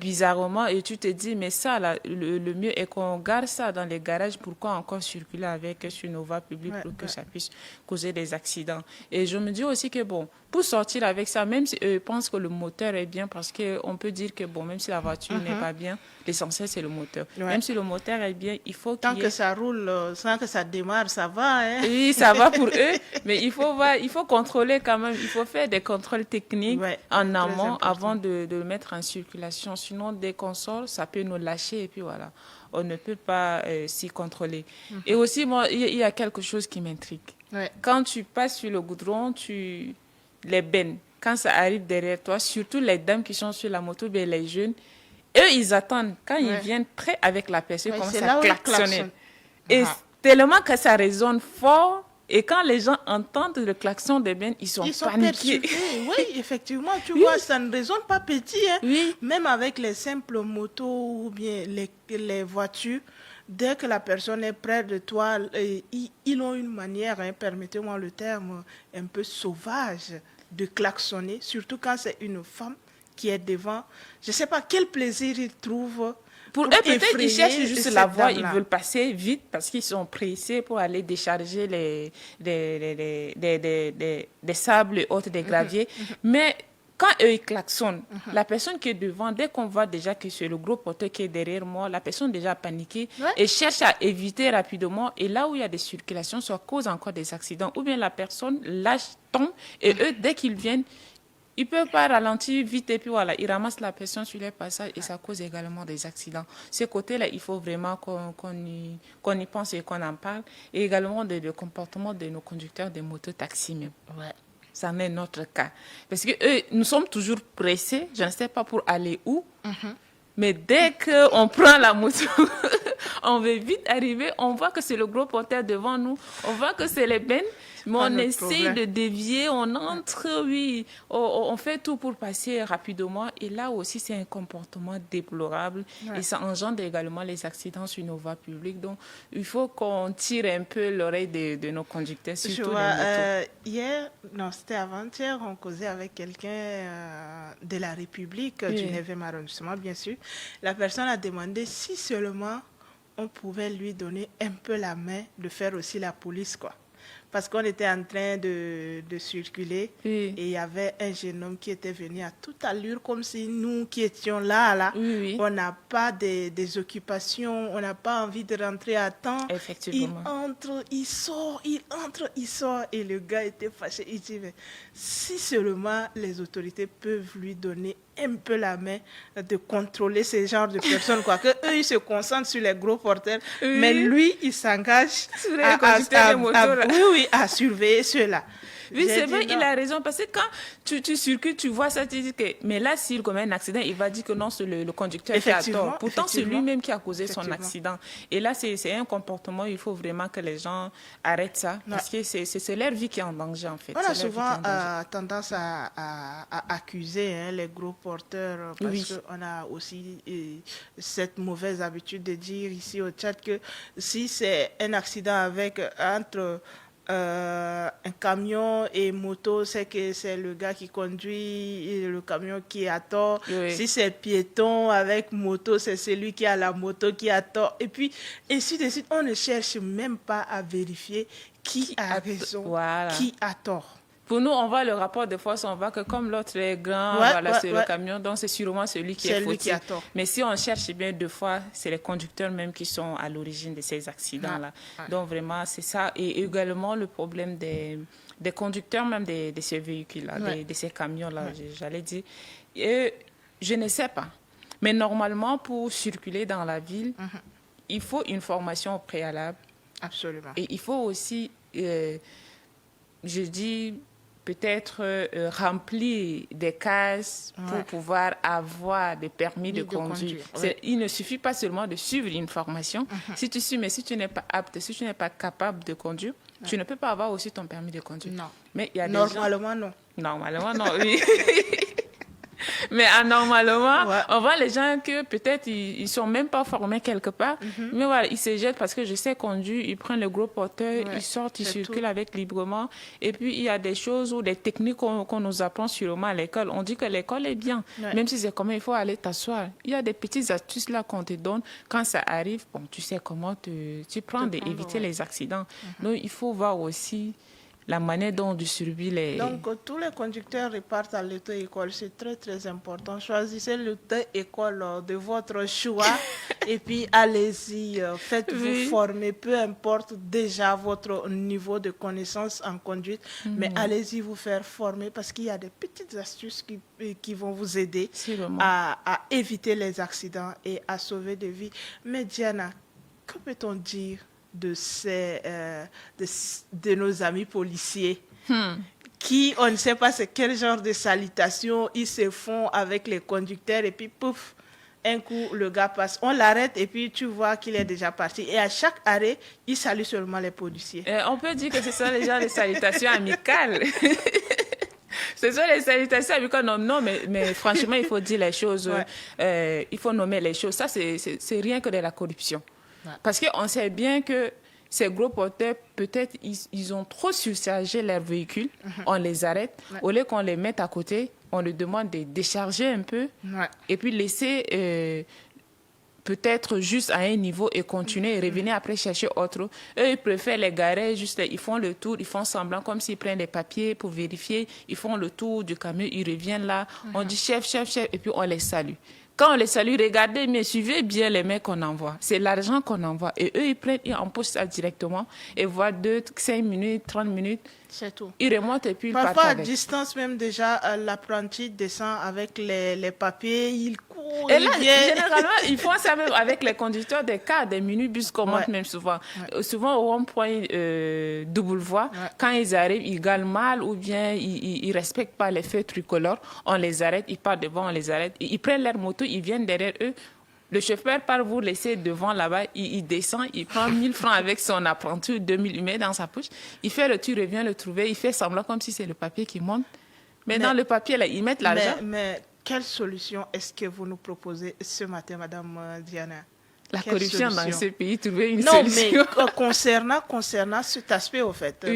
bizarrement. Et tu te dis, mais ça, là, le mieux est qu'on garde ça dans les garages. Pourquoi encore circuler avec sur nos voies publiques pour que ça puisse causer des accidents? Et je me dis aussi que, bon, pour sortir avec ça, même si eux pensent que le moteur est bien, parce qu'on peut dire que, bon, même si la voiture n'est pas bien, l'essentiel, c'est le moteur. Même si le moteur est bien, il faut tant que ça roule, sans que ça démarre, ça va. Hein? Oui, ça va pour eux, mais il faut contrôler quand même. Il faut faire des contrôles techniques en amont avant de le mettre en circulation. Sinon, dès qu'on sort, ça peut nous lâcher et puis voilà, on ne peut pas s'y contrôler. Et aussi, moi, il y a quelque chose qui m'intrigue. Quand tu passes sur le goudron, les bennes, quand ça arrive derrière toi, surtout les dames qui sont sur la moto, bien les jeunes, eux, ils attendent. Quand ils viennent près avec la personne, ils commencent à klaxonner. Et tellement que ça résonne fort, et quand les gens entendent le klaxon des bennes, ils sont paniqués. Oui, effectivement, tu vois, ça ne résonne pas petit. Hein. Même avec les simples motos ou bien les voitures, dès que la personne est près de toi, ils ont une manière, permettez-moi le terme, un peu sauvage de klaxonner, surtout quand c'est une femme qui est devant. Je ne sais pas quel plaisir ils trouvent. Pour eux, peut-être qu'ils cherchent juste la voie, ils veulent passer vite parce qu'ils sont pressés pour aller décharger des sables et autres, des graviers. Mais quand eux, ils klaxonnent, la personne qui est devant, dès qu'on voit déjà que c'est le gros porteur qui est derrière moi, la personne déjà paniquée et cherche à éviter rapidement. Et là où il y a des circulations, ça cause encore des accidents. Ou bien la personne lâche, tombe, et eux, dès qu'ils viennent, ils ne peuvent pas ralentir vite et puis voilà, ils ramassent la personne sur les passages et ça cause également des accidents. Ce côté-là, il faut vraiment qu'on y pense et qu'on en parle. Et également le comportement de nos conducteurs de moto-taxi même. Ça en est notre cas. Parce que nous sommes toujours pressés, je ne sais pas pour aller où, mais dès qu'on prend la moto, on veut vite arriver, on voit que c'est le gros porteur devant nous, on voit que c'est les bennes, mais on essaye de dévier, on entre, on fait tout pour passer rapidement. Et là aussi, c'est un comportement déplorable et ça engendre également les accidents sur nos voies publiques. Donc, il faut qu'on tire un peu l'oreille de nos conducteurs, surtout les motos. C'était avant-hier, on causait avec quelqu'un de la République, du 9e arrondissement, bien sûr. La personne a demandé si seulement on pouvait lui donner un peu la main de faire aussi la police, quoi. Parce qu'on était en train de circuler et il y avait un jeune homme qui était venu à toute allure comme si nous qui étions là, on n'a pas des occupations, on n'a pas envie de rentrer à temps. Effectivement. Il entre, il sort, il entre, il sort. Et le gars était fâché. Il dit, mais si seulement les autorités peuvent lui donner un peu la main de contrôler ce genre de personnes, quoi. Que eux, ils se concentrent sur les gros porteurs, mais lui, il s'engage sur les conducteurs de moto. Oui, Oui, à surveiller cela. Oui, c'est vrai, il a raison. Parce que quand tu circules, tu vois ça, tu dis que... Mais là, s'il commet un accident, il va dire que non, c'est le conducteur qui a tort. Pourtant, c'est lui-même qui a causé son accident. Et là, c'est un comportement, il faut vraiment que les gens arrêtent ça. Parce que c'est leur vie qui est en danger, en fait. On a souvent tendance à accuser les gros porteurs parce qu'on a aussi cette mauvaise habitude de dire ici au Tchad que si c'est un accident entre un camion et moto, c'est que c'est le gars qui conduit et le camion qui a tort. Si c'est piéton avec moto, c'est celui qui a la moto qui a tort. Et puis, ainsi de suite, on ne cherche même pas à vérifier qui a raison, qui a tort. Pour nous, on voit le rapport de force, on voit que comme l'autre est grand, c'est le camion, donc c'est sûrement celui qui est fautif. Mais si on cherche bien, deux fois, c'est les conducteurs même qui sont à l'origine de ces accidents-là. Donc vraiment, c'est ça. Et également le problème des conducteurs même de ces véhicules-là, de ces camions-là, j'allais dire. Et je ne sais pas. Mais normalement, pour circuler dans la ville, il faut une formation au préalable. Absolument. Et il faut aussi, je dis... peut-être remplir des cases pour pouvoir avoir des permis de conduire. Il ne suffit pas seulement de suivre une formation. Si tu suis, mais si tu n'es pas apte, si tu n'es pas capable de conduire, tu ne peux pas avoir aussi ton permis de conduire. Non. Mais il y a normalement, non. Normalement, non, oui. Mais normalement, on voit les gens que peut-être ils sont même pas formés quelque part, mais voilà, ils se jettent parce que je sais conduire, ils prennent le gros porteur, ils sortent, ils circulent avec librement. Et puis il y a des choses ou des techniques qu'on nous apprend sûrement à l'école. On dit que l'école est bien, même si c'est comment il faut aller t'asseoir. Il y a des petites astuces là qu'on te donne quand ça arrive. Bon, tu sais comment tu prends d'éviter les accidents. Donc il faut voir aussi la manière dont on survit les... Donc, tous les conducteurs repartent à l'auto-école. C'est très, très important. Choisissez l'auto-école de votre choix et puis allez-y. Faites-vous former, peu importe déjà votre niveau de connaissance en conduite, mais allez-y vous faire former parce qu'il y a des petites astuces qui vont vous aider à éviter les accidents et à sauver des vies. Mais Diana, que peut-on dire de nos amis policiers qui, on ne sait pas c'est quel genre de salutation ils se font avec les conducteurs et puis pouf, un coup le gars passe, on l'arrête et puis tu vois qu'il est déjà parti et à chaque arrêt il salue seulement les policiers. On peut dire que c'est ça les gens de salutations amicales. Ce sont les salutations amicales. Non, mais franchement il faut dire les choses, il faut nommer les choses. Ça c'est rien que de la corruption. Parce qu'on sait bien que ces gros porteurs, peut-être, ils ont trop surchargé leurs véhicules. On les arrête. Au lieu qu'on les mette à côté, on leur demande de décharger un peu et puis laisser peut-être juste à un niveau et continuer et revenir après chercher autre. Eux, ils préfèrent les garer, juste, ils font le tour, ils font semblant comme s'ils prennent les papiers pour vérifier. Ils font le tour du camion, ils reviennent là. On dit chef, et puis on les salue. Quand on les salue, regardez, mais suivez bien les mecs qu'on envoie. C'est l'argent qu'on envoie. Et eux, ils prennent, ils empochent ça directement et voient 2, 5 minutes, 30 minutes. C'est tout. Ils remontent et puis ils parfois, partent à avec. Distance même déjà, l'apprenti descend avec les papiers, il court, et là, vient. Généralement, ils font ça même avec les conducteurs des cars, des minibus qu'on monte même souvent. Souvent, au rond-point double voie, quand ils arrivent, ils galent mal ou bien ils ne respectent pas les feux tricolores. On les arrête, ils partent devant, on les arrête. Ils prennent leur moto, ils viennent derrière eux. Le chauffeur part vous laisser devant là-bas, il descend, il prend 1000 francs avec son apprenti ou 2000, il met dans sa poche. Il fait le tour, il revient le trouver, il fait semblant comme si c'est le papier qui monte. Mais dans le papier, là, ils mettent l'argent. Mais quelle solution est-ce que vous nous proposez ce matin, Madame Diana? La corruption dans ce pays, trouver une solution. Non, mais concernant cet aspect, au fait,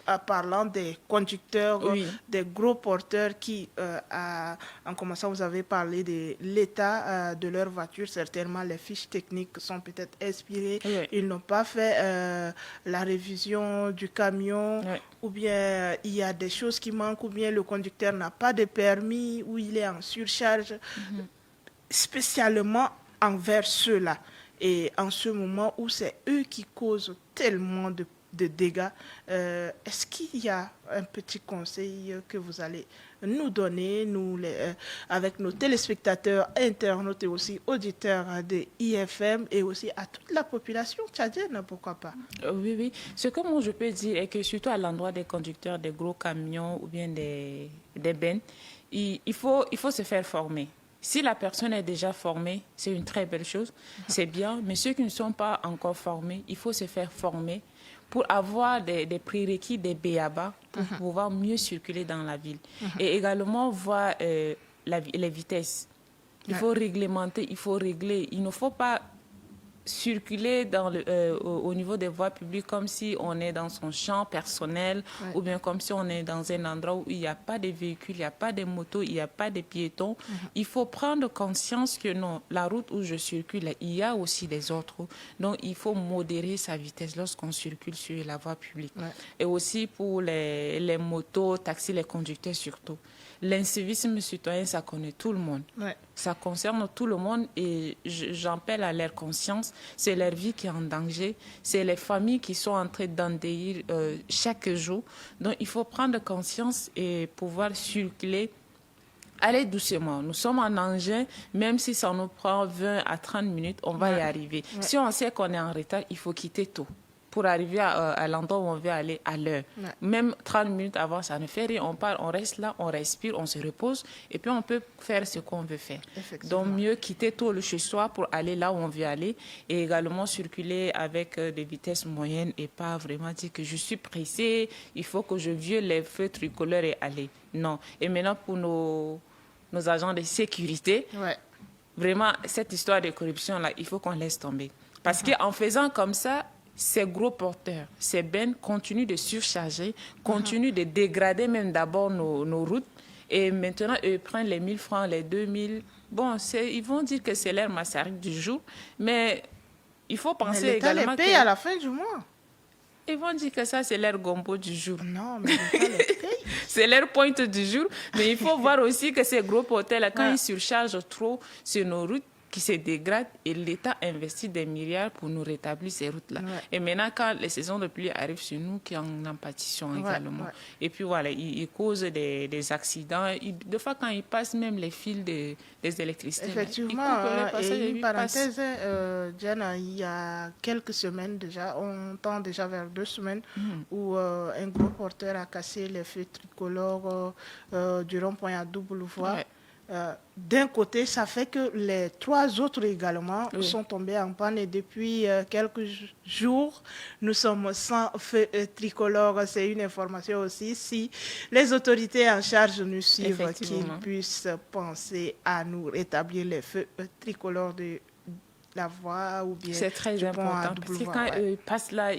en parlant des conducteurs, des gros porteurs qui, en commençant, vous avez parlé de l'état de leur voiture. Certainement, les fiches techniques sont peut-être inspirées. Ils n'ont pas fait la révision du camion, ou bien il y a des choses qui manquent, ou bien le conducteur n'a pas de permis, ou il est en surcharge, spécialement envers ceux-là. Et en ce moment où c'est eux qui causent tellement de dégâts, est-ce qu'il y a un petit conseil que vous allez nous donner, avec nos téléspectateurs, internautes et aussi auditeurs de IFM et aussi à toute la population tchadienne, pourquoi pas? Oui. Ce que moi je peux dire est que surtout à l'endroit des conducteurs des gros camions ou bien des bennes, il faut se faire former. Si la personne est déjà formée, c'est une très belle chose, c'est bien, mais ceux qui ne sont pas encore formés, il faut se faire former pour avoir des prérequis, des BABA, pour pouvoir mieux circuler dans la ville. Et également voir les vitesses. Il faut réglementer, il faut régler. Il ne faut pas circuler au niveau des voies publiques comme si on est dans son champ personnel ou bien comme si on est dans un endroit où il n'y a pas de véhicules, il n'y a pas de motos, il n'y a pas de piétons. Il faut prendre conscience que non, la route où je circule, il y a aussi des autres. Donc, il faut modérer sa vitesse lorsqu'on circule sur la voie publique. Et aussi pour les motos, taxis, les conducteurs surtout. L'incivisme citoyen, ça connaît tout le monde. Ça concerne tout le monde et j'appelle à leur conscience. C'est leur vie qui est en danger. C'est les familles qui sont en train d'endeuiller chaque jour. Donc, il faut prendre conscience et pouvoir circuler. Allez doucement. Nous sommes en engin. Même si ça nous prend 20 à 30 minutes, on va y arriver. Si on sait qu'on est en retard, il faut quitter tôt pour arriver à l'endroit où on veut aller à l'heure. Même 30 minutes avant, ça ne fait rien. On part, on reste là, on respire, on se repose et puis on peut faire ce qu'on veut faire. Donc, mieux quitter tôt le chez-soi pour aller là où on veut aller et également circuler avec des vitesses moyennes et pas vraiment dire que je suis pressé, il faut que je viole les feux tricolores et aller. Non. Et maintenant, pour nos agents de sécurité, vraiment, cette histoire de corruption-là, il faut qu'on laisse tomber. Parce qu'en faisant comme ça, ces gros porteurs, ces bennes continuent de surcharger, continuent de dégrader même d'abord nos routes. Et maintenant, eux prennent les 1000 francs, les 2000. Bon, ils vont dire que c'est leur massacre du jour, mais il faut penser également l'État les paye à la fin du mois. Ils vont dire que ça, c'est leur gombo du jour. Non, mais l'État les paye. C'est leur pointe du jour. Mais il faut voir aussi que ces gros porteurs-là, quand ils surchargent trop sur nos routes, qui se dégradent et l'État investit des milliards pour nous rétablir ces routes-là. Et maintenant, quand les saisons de pluie arrivent sur nous, qui en pâtissons également. Et puis voilà, ils causent des accidents. Des fois, quand ils passent même les fils des électricités, effectivement, et une parenthèse, Diana, il y a quelques semaines déjà, on tend déjà vers 2 semaines, où un gros porteur a cassé les feux tricolores du rond-point à double voie. D'un côté, ça fait que les 3 autres également sont tombés en panne et depuis quelques jours, nous sommes sans feu tricolore. C'est une information aussi. Si les autorités en charge nous suivent, qu'ils puissent penser à nous rétablir les feux tricolores de la voie ou bien c'est très important parce que quand ils passent là,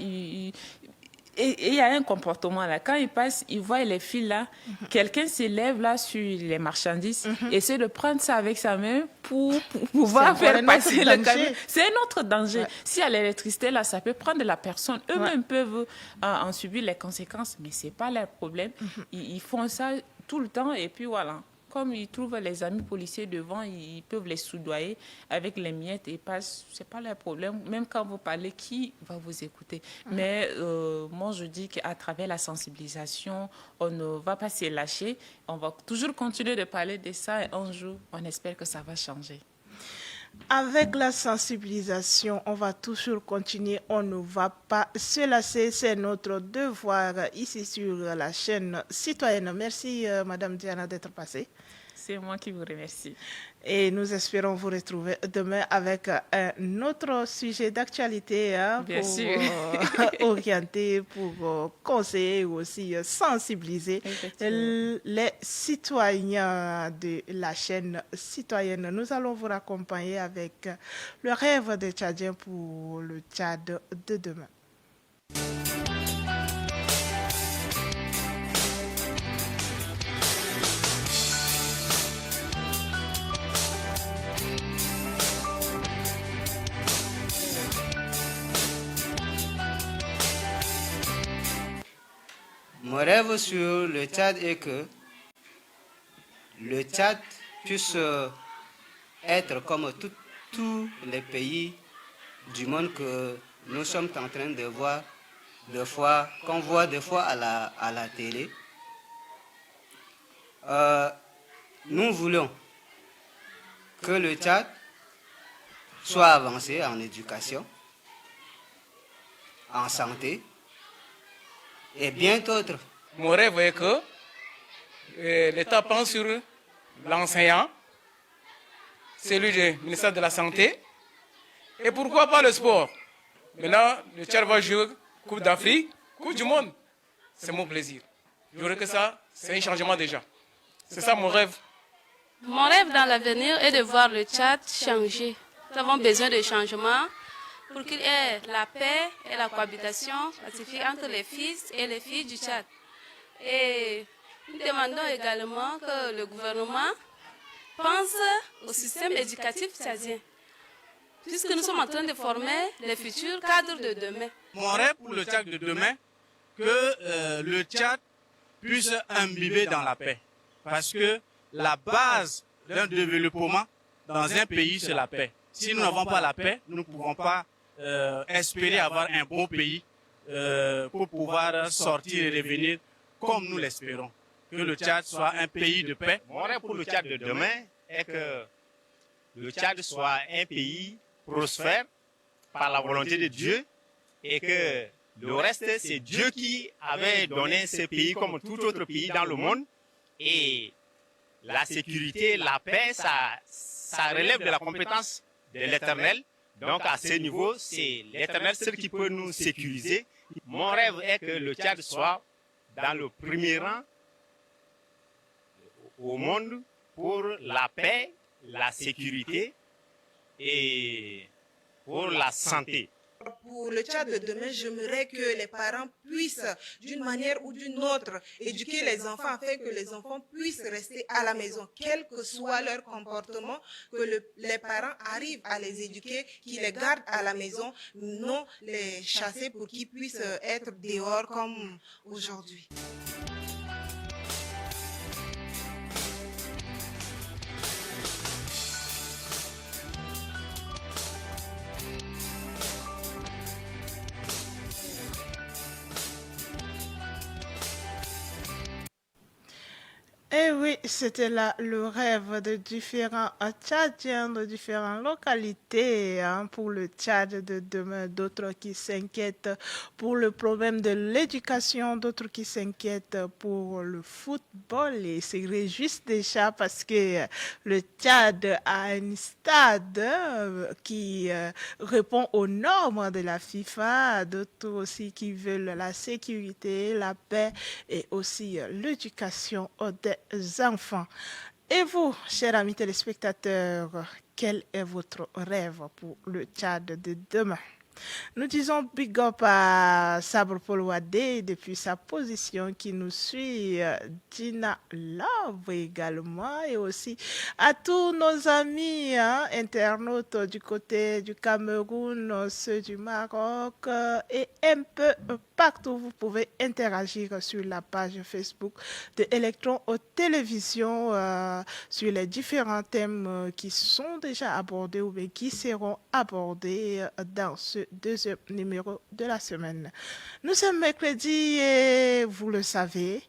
et il y a un comportement là. Quand ils passent, ils voient les fils là. Quelqu'un se lève là sur les marchandises, essaie de prendre ça avec sa main pour pouvoir faire passer le camion. C'est un autre danger. S'il y a l'électricité là, ça peut prendre la personne. Eux-mêmes peuvent en subir les conséquences, mais c'est pas leur problème. Ils font ça tout le temps et puis voilà. Comme ils trouvent les amis policiers devant, ils peuvent les soudoyer avec les miettes et passent. C'est pas leur problème. Même quand vous parlez, qui va vous écouter? Mais moi, je dis qu'à travers la sensibilisation, on ne va pas se lâcher. On va toujours continuer de parler de ça et un jour, on espère que ça va changer. Avec la sensibilisation, on va toujours continuer, on ne va pas se lasser, c'est notre devoir ici sur la chaîne citoyenne. Merci Madame Diana d'être passée. C'est moi qui vous remercie. Et nous espérons vous retrouver demain avec un autre sujet d'actualité pour orienter, pour conseiller ou aussi sensibiliser les citoyens de la chaîne citoyenne. Nous allons vous accompagner avec le rêve des Tchadiens pour le Tchad de demain. Mon rêve sur le Tchad est que le Tchad puisse être comme tous les pays du monde que nous sommes en train de voir, qu'on voit des fois à la télé. nous voulons que le Tchad soit avancé en éducation, en santé et bien d'autres. Mon rêve est que l'État pense sur l'enseignant, celui du ministère de la Santé, et pourquoi pas le sport. Maintenant, le Tchad va jouer Coupe d'Afrique, Coupe du Monde. C'est mon plaisir. Je dirais que ça, c'est un changement déjà. C'est ça mon rêve. Mon rêve dans l'avenir est de voir le Tchad changer. Nous avons besoin de changement pour qu'il y ait la paix et la cohabitation pacifique entre les fils et les filles du Tchad. Et nous demandons également que le gouvernement pense au système éducatif tchadien, puisque nous sommes en train de former les futurs cadres de demain. Mon rêve pour le Tchad de demain, que le Tchad puisse imbiber dans la paix. Parce que la base d'un développement dans un pays, c'est la paix. Si nous n'avons pas la paix, nous ne pouvons pas espérer avoir un bon pays pour pouvoir sortir et revenir comme nous l'espérons. Que le Tchad soit un pays de paix. Mon rêve pour le Tchad de demain est que le Tchad soit un pays prospère par la volonté de Dieu et que le reste, c'est Dieu qui avait donné ce pays comme tout autre pays dans le monde. Et la sécurité, la paix, ça relève de la compétence de l'Éternel. Donc à ce niveau, c'est l'Éternel seul qui peut nous sécuriser. Mon rêve est que le Tchad soit dans le premier rang au monde pour la paix, la sécurité et pour la santé. Pour le Tchad de demain, j'aimerais que les parents puissent, d'une manière ou d'une autre, éduquer les enfants afin que les enfants puissent rester à la maison, quel que soit leur comportement, que les parents arrivent à les éduquer, qu'ils les gardent à la maison, non les chasser pour qu'ils puissent être dehors comme aujourd'hui. Eh oui, c'était là le rêve de différents Tchadiens, de différentes localités pour le Tchad de demain. D'autres qui s'inquiètent pour le problème de l'éducation, d'autres qui s'inquiètent pour le football et se réjouissent déjà parce que le Tchad a un stade qui répond aux normes de la FIFA, d'autres aussi qui veulent la sécurité, la paix et aussi l'éducation des enfants. Et vous, chers amis téléspectateurs, quel est votre rêve pour le Tchad de demain? Nous disons big up à Sabre Paul Wadé depuis sa position qui nous suit, Dina Love également, et aussi à tous nos amis internautes du côté du Cameroun, ceux du Maroc et un peu partout. Vous pouvez interagir sur la page Facebook de Electron Télévision sur les différents thèmes qui sont déjà abordés ou bien qui seront abordés dans ce deuxième numéro de la semaine. Nous sommes mercredi et vous le savez,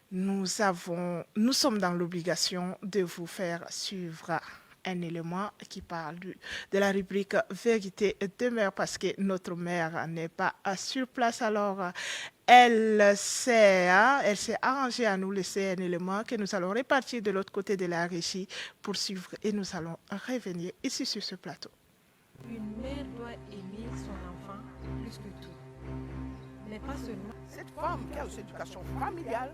nous sommes dans l'obligation de vous faire suivre un élément qui parle de la rubrique Vérité de mère parce que notre mère n'est pas sur place. Alors, elle s'est arrangée à nous laisser un élément que nous allons répartir de l'autre côté de la régie pour suivre et nous allons revenir ici sur ce plateau. Une mère doit aimer son enfant plus que tout. Mais pas seulement. Cette femme qui a reçu éducation familiale,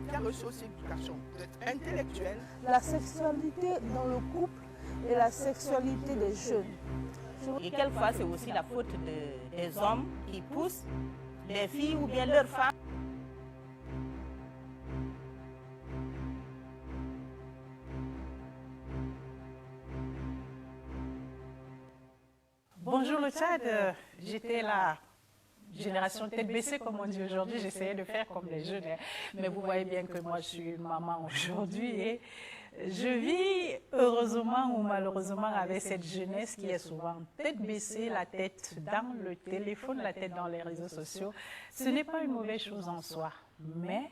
qui a reçu aussi éducation intellectuelle. La sexualité dans le couple et la sexualité des jeunes. Et quelquefois, c'est aussi la faute des hommes qui poussent les filles ou bien leurs femmes. Bonjour le Tchad, j'étais la génération tête baissée comme on dit aujourd'hui, j'essayais de faire comme les jeunes, mais vous voyez bien que moi je suis une maman aujourd'hui et je vis heureusement ou malheureusement avec cette jeunesse qui est souvent tête baissée, la tête dans le téléphone, la tête dans les réseaux sociaux. Ce n'est pas une mauvaise chose en soi, mais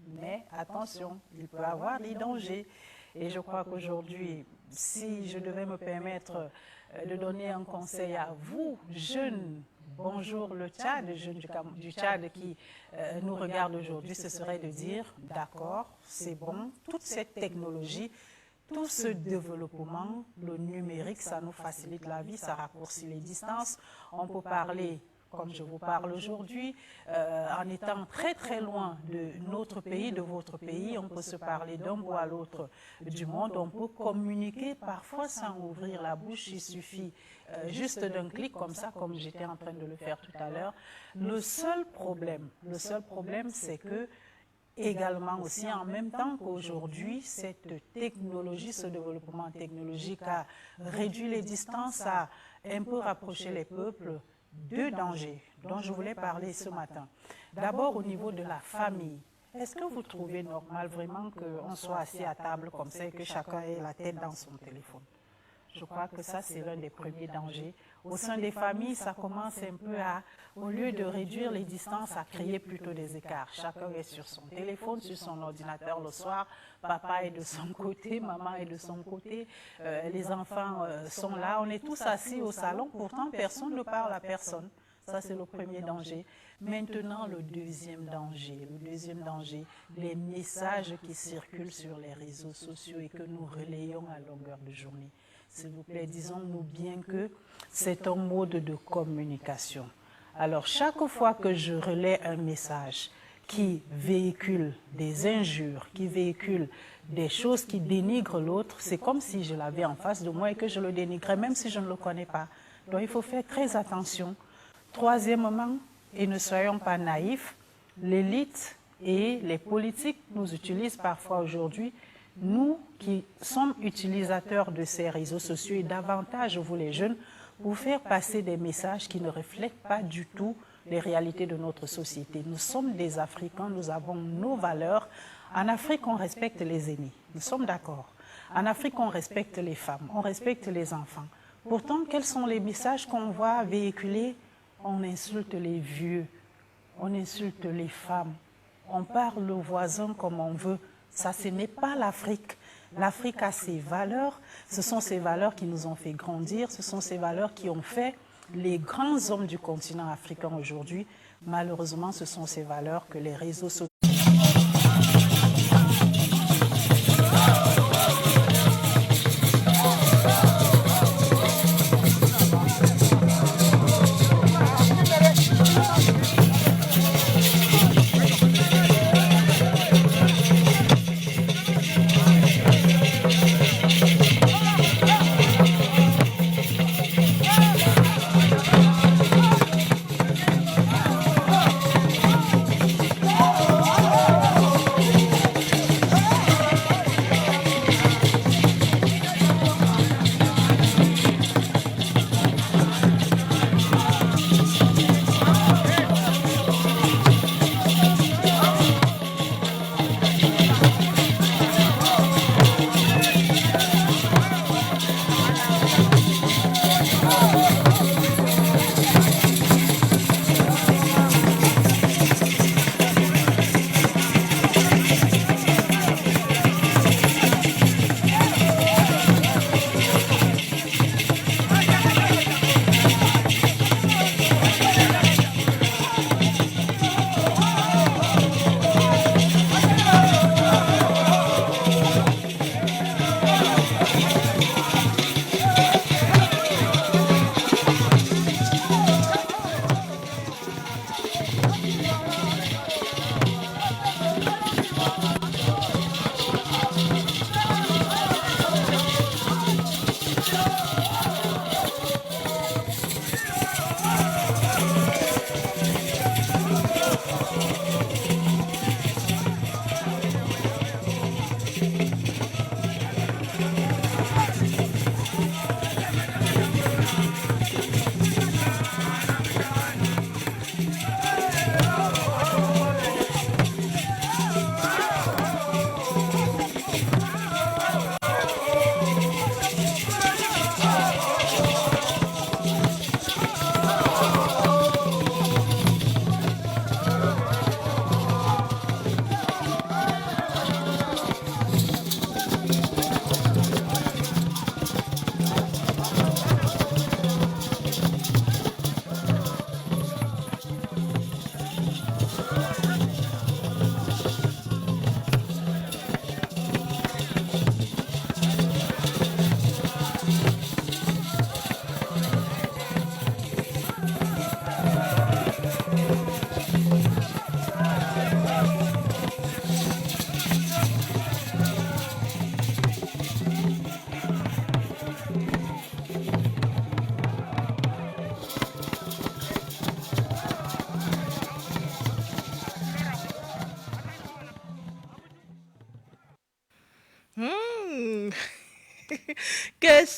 mais attention, il peut avoir des dangers. Et je crois qu'aujourd'hui, si je devais me permettre de donner un conseil à vous, jeunes, bonjour le Tchad, jeunes du Tchad qui nous regardent aujourd'hui, ce serait de dire, d'accord, c'est bon, toute cette technologie, tout ce développement, le numérique, ça nous facilite la vie, ça raccourcit les distances. On peut parler, comme je vous parle aujourd'hui, en étant très très loin de notre pays, de votre pays, on peut se parler d'un bout à l'autre du monde, on peut communiquer parfois sans ouvrir la bouche, il suffit juste d'un clic comme ça, comme j'étais en train de le faire tout à l'heure. Le seul problème, c'est que également aussi, en même temps qu'aujourd'hui, cette technologie, ce développement technologique a réduit les distances, a un peu rapproché les peuples. Deux dangers dont je voulais parler ce matin. D'abord, au niveau de la famille. Est-ce que vous trouvez normal vraiment qu'on soit assis à table comme ça et que chacun ait la tête dans son téléphone? Je crois que ça, c'est l'un des premiers dangers. Au sein des familles, ça commence un peu à, au lieu de réduire les distances, à créer plutôt des écarts. Chacun est sur son téléphone, sur son ordinateur le soir. Papa est de son côté, maman est de son côté. Les enfants sont là. On est tous assis au salon. Pourtant, personne ne parle à personne. Ça, c'est le premier danger. Maintenant, le deuxième danger, les messages qui circulent sur les réseaux sociaux et que nous relayons à longueur de journée. S'il vous plaît, disons-nous bien que c'est un mode de communication. Alors, chaque fois que je relais un message qui véhicule des injures, qui véhicule des choses qui dénigrent l'autre, c'est comme si je l'avais en face de moi et que je le dénigrais, même si je ne le connais pas. Donc, il faut faire très attention. Troisièmement, et ne soyons pas naïfs, l'élite et les politiques nous utilisent parfois aujourd'hui. Nous qui sommes utilisateurs de ces réseaux sociaux et davantage vous les jeunes, pour faire passer des messages qui ne reflètent pas du tout les réalités de notre société. Nous sommes des Africains, nous avons nos valeurs. En Afrique, on respecte les aînés, nous sommes d'accord. En Afrique, on respecte les femmes, on respecte les enfants. Pourtant, quels sont les messages qu'on voit véhiculer? On insulte les vieux, on insulte les femmes, on parle aux voisins comme on veut. Ça, ce n'est pas l'Afrique. L'Afrique a ses valeurs. Ce sont ces valeurs qui nous ont fait grandir. Ce sont ces valeurs qui ont fait les grands hommes du continent africain aujourd'hui. Malheureusement, ce sont ces valeurs que les réseaux sociaux...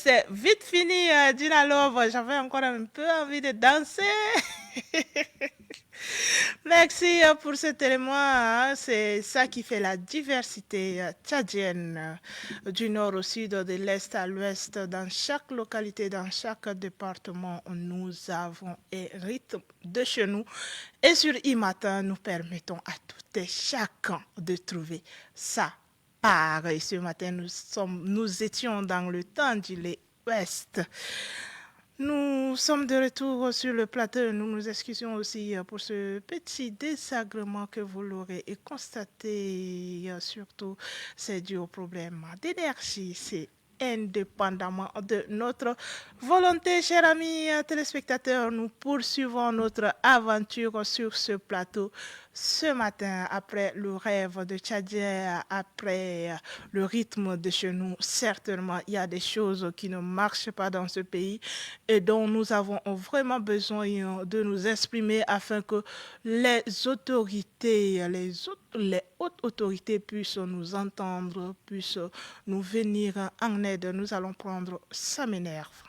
c'est vite fini, Gina Love. J'avais encore un peu envie de danser. Merci pour cet élément. C'est ça qui fait la diversité tchadienne du nord au sud, de l'est à l'ouest. Dans chaque localité, dans chaque département, nous avons un rythme de chez nous. Et sur iMatin, nous permettons à tout et chacun de trouver sa part. Et ce matin, nous étions dans le temps du l'ouest. Nous sommes de retour sur le plateau. Nous nous excusons aussi pour ce petit désagrément que vous l'aurez constaté. Surtout, c'est dû au problème d'énergie. C'est indépendamment de notre volonté. Chers amis téléspectateurs, nous poursuivons notre aventure sur ce plateau ce matin, après le rêve de Tchadien, après le rythme de chez nous. Certainement, il y a des choses qui ne marchent pas dans ce pays et dont nous avons vraiment besoin de nous exprimer afin que les autorités, les hautes autorités puissent nous entendre, puissent nous venir en aide. Nous allons prendre Ça m'énerve.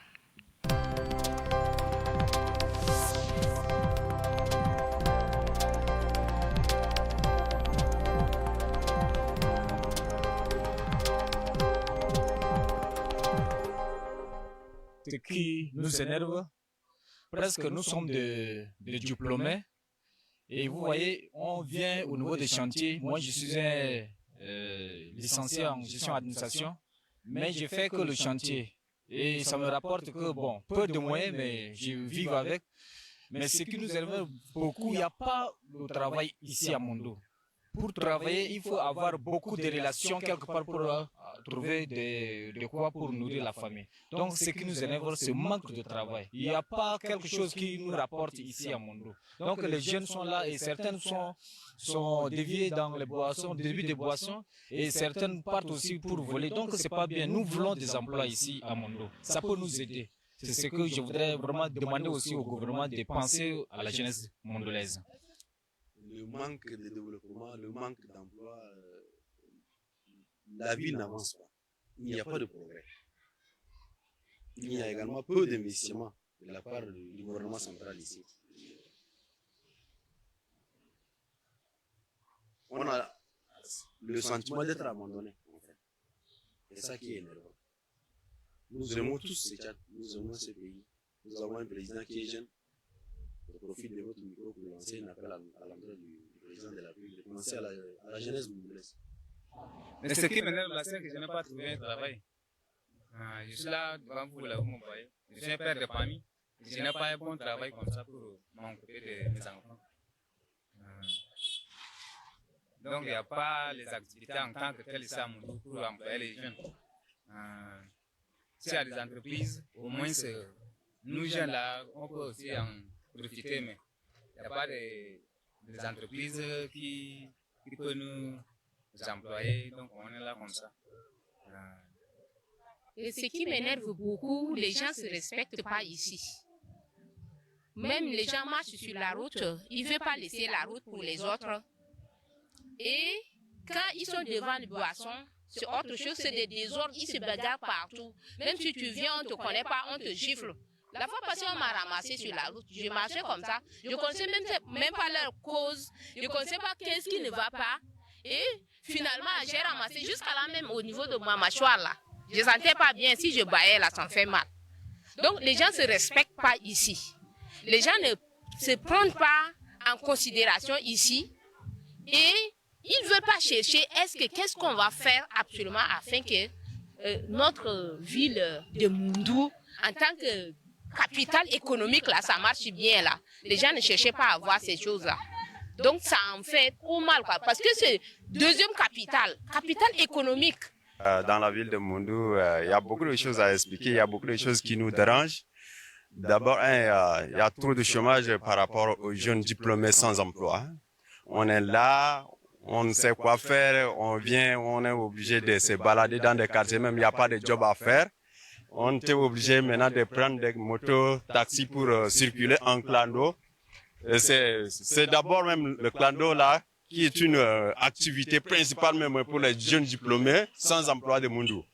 Ce qui nous énerve, presque nous sommes des diplômés et vous voyez, on vient au niveau des chantiers. Moi, je suis un licencié en gestion d'administration, mais je fais que le chantier et ça me rapporte que, bon, peu de moyens, mais je vis avec. Mais ce qui nous énerve beaucoup, il n'y a pas de travail ici à Mondo. Pour travailler, il faut avoir beaucoup de relations quelque part pour trouver de quoi pour nourrir la famille. Donc, ce qui nous énerve, c'est le manque de travail. Il n'y a pas quelque chose qui nous rapporte ici à Mondo. Donc, les jeunes sont là et certains sont déviés dans les boissons, début des boissons, et certaines partent aussi pour voler. Donc, c'est pas bien. Nous voulons des emplois ici à Mondo. Ça peut nous aider. C'est ce que je voudrais vraiment demander aussi au gouvernement de penser à la jeunesse mondolaise. Le manque de développement, le manque d'emploi, la vie n'avance pas. Il n'y a pas de progrès. Il y a également peu d'investissements de la part du gouvernement central ici. On a le sentiment d'être abandonné, en fait. C'est ça qui est énervant. Nous aimons tous ces Tchad, nous aimons ce pays. Nous avons un président qui est jeune. Je profite de votre micro pour lancer un appel à l'endroit du président de la République, de commencer à la jeunesse moundolaise. Mais ce qui m'énerve, c'est que je n'ai pas trouvé un travail. Je suis là devant vous, là, vous me voyez. Je suis un père de famille. Je n'ai pas un bon travail comme ça pour m'occuper de mes enfants. Donc, il n'y a pas les activités en tant que telles ici à Moundou pour employer les jeunes. S'il y a des entreprises, au moins, nous jeunes là, on peut aussi en profiter, mais il n'y a pas des entreprises qui peuvent nous employer, donc on est là comme ça. Et ce qui m'énerve beaucoup, les gens ne se respectent pas ici. Même les gens marchent sur la route, ils ne veulent pas laisser la route pour les autres. Et quand ils sont devant une boisson, c'est autre chose, c'est des désordres, ils se bagarrent partout. Même si tu viens, on ne te connaît pas, on te gifle. La fois passée, on m'a ramassé sur la route. Je marchais comme ça. Je ne connaissais même pas leur cause. Je ne connaissais pas qu'est-ce qui ne va pas. Et finalement, j'ai ramassé jusqu'à là même au niveau de ma mâchoire là. Je ne sentais pas bien. Si je baillais là, ça me fait mal. Donc les gens ne se respectent pas ici. Les gens ne se prennent pas en considération ici. Et ils ne veulent pas chercher qu'est-ce qu'on va faire absolument afin que notre ville de Moundou, en tant que capitale économique, là, ça marche bien, là. Les gens ne cherchaient pas à voir ces choses-là. Donc, ça en fait trop mal, quoi. Parce que c'est deuxième capitale économique. Dans la ville de Moundou, il y a beaucoup de choses à expliquer, il y a beaucoup de choses qui nous dérangent. D'abord, il y a trop de chômage par rapport aux jeunes diplômés sans emploi. On est là, on ne sait quoi faire, on vient, on est obligé de se balader dans des quartiers, même il n'y a pas de job à faire. On était obligé maintenant de prendre des motos, taxis pour circuler en clando. C'est d'abord même le clando là, qui est une activité principale même pour les jeunes diplômés sans emploi de Moundou.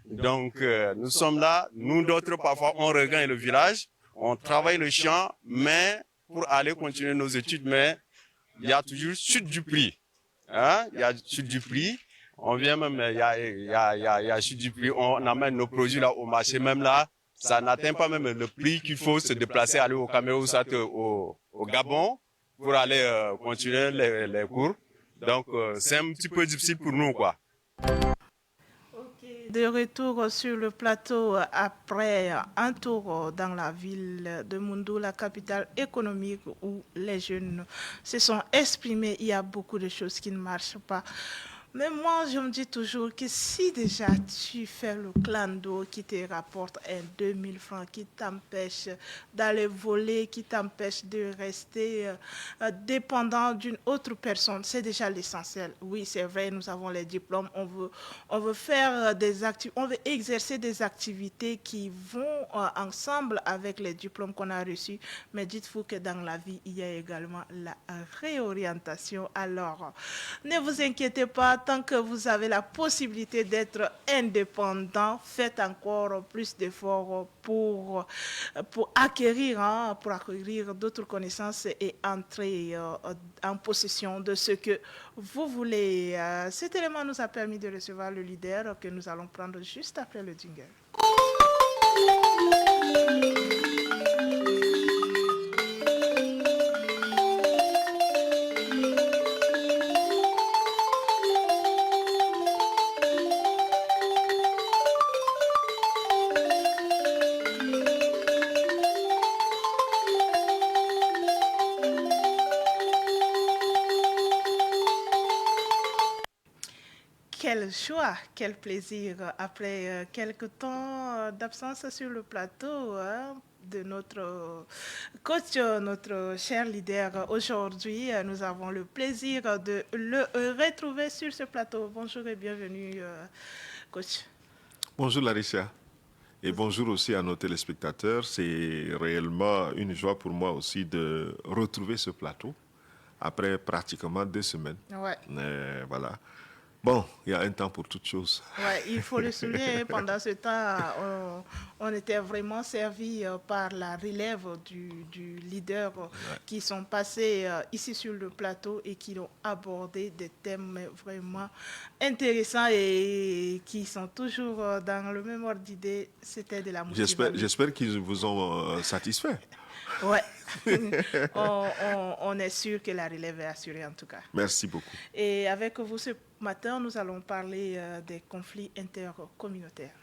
Donc, nous sommes là. Nous, d'autres, parfois, on regagne le village, on travaille le champ, mais pour aller continuer nos études, mais il y a toujours chute du prix. Hein? Il y a chute du prix. On vient même, il y a chute du prix. On amène nos produits là au marché, même là, ça n'atteint pas même le prix qu'il faut se déplacer, aller au Cameroun, au Gabon, pour aller continuer les cours. Donc, c'est un petit peu difficile pour nous, quoi. De retour sur le plateau après un tour dans la ville de Moundou, la capitale économique où les jeunes se sont exprimés. Il y a beaucoup de choses qui ne marchent pas. Mais moi, je me dis toujours que si déjà tu fais le clando qui te rapporte 2000 francs, qui t'empêche d'aller voler, qui t'empêche de rester dépendant d'une autre personne, c'est déjà l'essentiel. Oui, c'est vrai, nous avons les diplômes, on veut faire on veut exercer des activités qui vont ensemble avec les diplômes qu'on a reçus. Mais dites-vous que dans la vie, il y a également la réorientation. Alors, ne vous inquiétez pas. Tant que vous avez la possibilité d'être indépendant, faites encore plus d'efforts pour acquérir d'autres connaissances et entrer en possession de ce que vous voulez. Cet élément nous a permis de recevoir le leader que nous allons prendre juste après le jingle. Quel choix, quel plaisir après quelques temps d'absence sur le plateau de notre coach, notre cher leader. Aujourd'hui, nous avons le plaisir de le retrouver sur ce plateau. Bonjour et bienvenue, coach. Bonjour Larissa et bonjour aussi à nos téléspectateurs. C'est réellement une joie pour moi aussi de retrouver ce plateau après pratiquement 2 semaines. Ouais. Voilà. Bon, il y a un temps pour toutes choses. Ouais, il faut le souligner. Pendant ce temps, on était vraiment servi par la relève du leader qui sont passés ici sur le plateau et qui ont abordé des thèmes vraiment intéressants et qui sont toujours dans le même ordre d'idée. C'était de la motivation. J'espère qu'ils vous ont satisfait. Ouais, on est sûr que la relève est assurée en tout cas. Merci beaucoup. Et avec vous ce matin, nous allons parler des conflits intercommunautaires.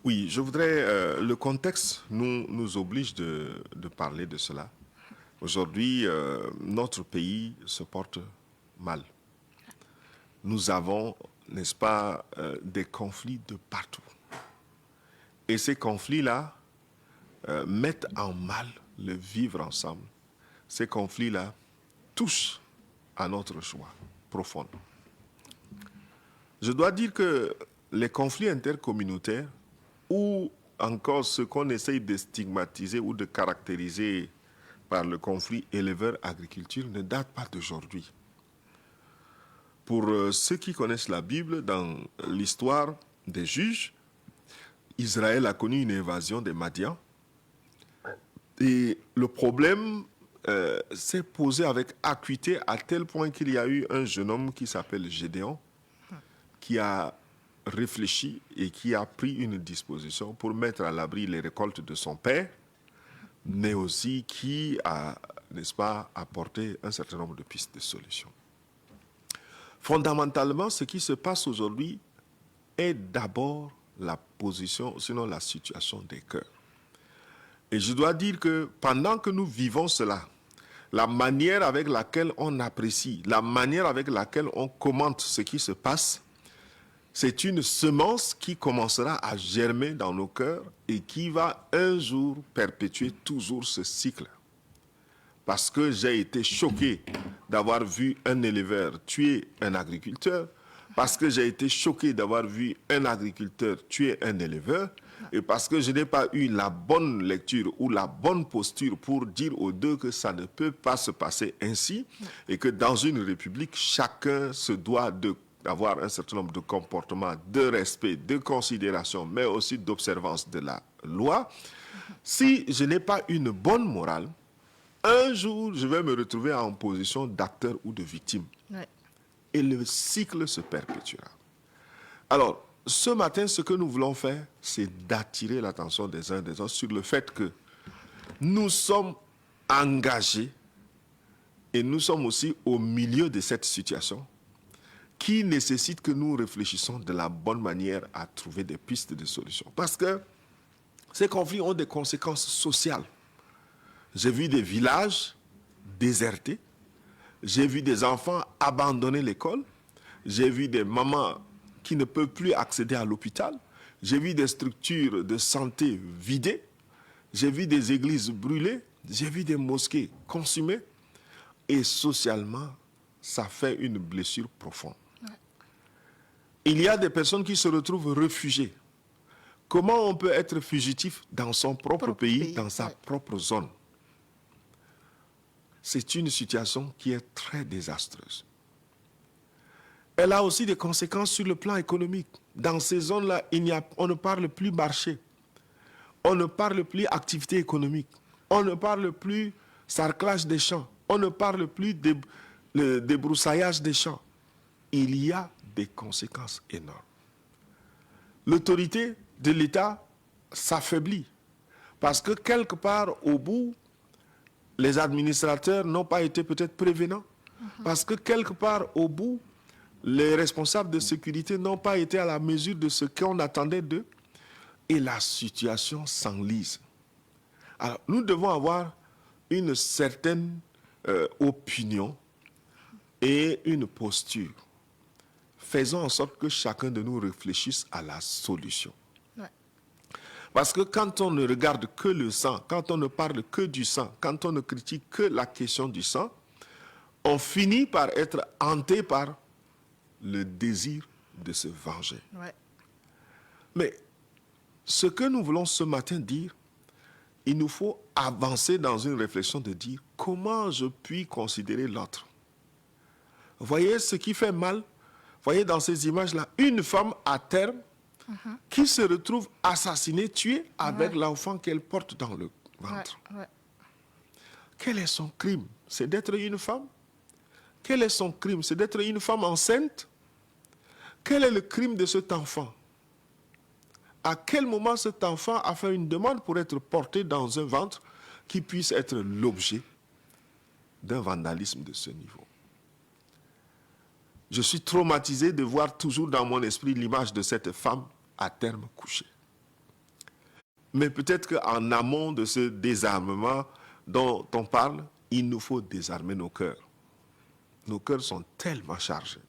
Oui, je voudrais, le contexte nous oblige de parler de cela. Aujourd'hui, notre pays se porte mal. Nous avons, n'est-ce pas, des conflits de partout. Et ces conflits-là mettent en mal le vivre ensemble. Ces conflits-là touchent à notre joie profonde. Je dois dire que les conflits intercommunautaires, ou encore ce qu'on essaye de stigmatiser ou de caractériser par le conflit éleveur-agriculture, ne datent pas d'aujourd'hui. Pour ceux qui connaissent la Bible, dans l'histoire des juges, Israël a connu une invasion des Madians. Et le problème s'est posé avec acuité à tel point qu'il y a eu un jeune homme qui s'appelle Gédéon, qui a réfléchi et qui a pris une disposition pour mettre à l'abri les récoltes de son père, mais aussi qui a, n'est-ce pas, apporté un certain nombre de pistes de solutions. Fondamentalement, ce qui se passe aujourd'hui est d'abord la position, sinon la situation des cœurs. Et je dois dire que pendant que nous vivons cela, la manière avec laquelle on apprécie, la manière avec laquelle on commente ce qui se passe, c'est une semence qui commencera à germer dans nos cœurs et qui va un jour perpétuer toujours ce cycle. Parce que j'ai été choqué d'avoir vu un éleveur tuer un agriculteur, parce que j'ai été choqué d'avoir vu un agriculteur tuer un éleveur, et parce que je n'ai pas eu la bonne lecture ou la bonne posture pour dire aux deux que ça ne peut pas se passer ainsi, et que dans une république, chacun se doit de d'avoir un certain nombre de comportements de respect, de considération, mais aussi d'observance de la loi. Si je n'ai pas une bonne morale, un jour, je vais me retrouver en position d'acteur ou de victime. Ouais. Et le cycle se perpétuera. Alors, ce matin, ce que nous voulons faire, c'est d'attirer l'attention des uns des autres sur le fait que nous sommes engagés et nous sommes aussi au milieu de cette situation qui nécessite que nous réfléchissions de la bonne manière à trouver des pistes de solutions. Parce que ces conflits ont des conséquences sociales. J'ai vu des villages désertés, j'ai vu des enfants abandonner l'école, j'ai vu des mamans qui ne peuvent plus accéder à l'hôpital, j'ai vu des structures de santé vidées, j'ai vu des églises brûlées, j'ai vu des mosquées consumées, et socialement, ça fait une blessure profonde. Il y a des personnes qui se retrouvent réfugiées. Comment on peut être fugitif dans son propre pays, dans sa propre zone? C'est une situation qui est très désastreuse. Elle a aussi des conséquences sur le plan économique. Dans ces zones-là, on ne parle plus marché. On ne parle plus activité économique. On ne parle plus sarclage des champs. On ne parle plus de débroussaillage des champs. Il y a des conséquences énormes. L'autorité de l'État s'affaiblit parce que quelque part au bout, les administrateurs n'ont pas été peut-être prévenants, parce que quelque part au bout, les responsables de sécurité n'ont pas été à la mesure de ce qu'on attendait d'eux, et la situation s'enlise. Alors, nous devons avoir une certaine opinion et une posture. Faisons en sorte que chacun de nous réfléchisse à la solution. Ouais. Parce que quand on ne regarde que le sang, quand on ne parle que du sang, quand on ne critique que la question du sang, on finit par être hanté par le désir de se venger. Ouais. Mais ce que nous voulons ce matin dire, il nous faut avancer dans une réflexion de dire comment je puis considérer l'autre. Voyez ce qui fait mal. Voyez dans ces images-là, une femme à terme qui se retrouve assassinée, tuée avec l'enfant qu'elle porte dans le ventre. Quel est son crime? C'est d'être une femme? Quel est son crime? C'est d'être une femme enceinte? Quel est le crime de cet enfant? À quel moment cet enfant a fait une demande pour être porté dans un ventre qui puisse être l'objet d'un vandalisme de ce niveau? Je suis traumatisé de voir toujours dans mon esprit l'image de cette femme à terme couchée. Mais peut-être qu'en amont de ce désarmement dont on parle, il nous faut désarmer nos cœurs. Nos cœurs sont tellement chargés.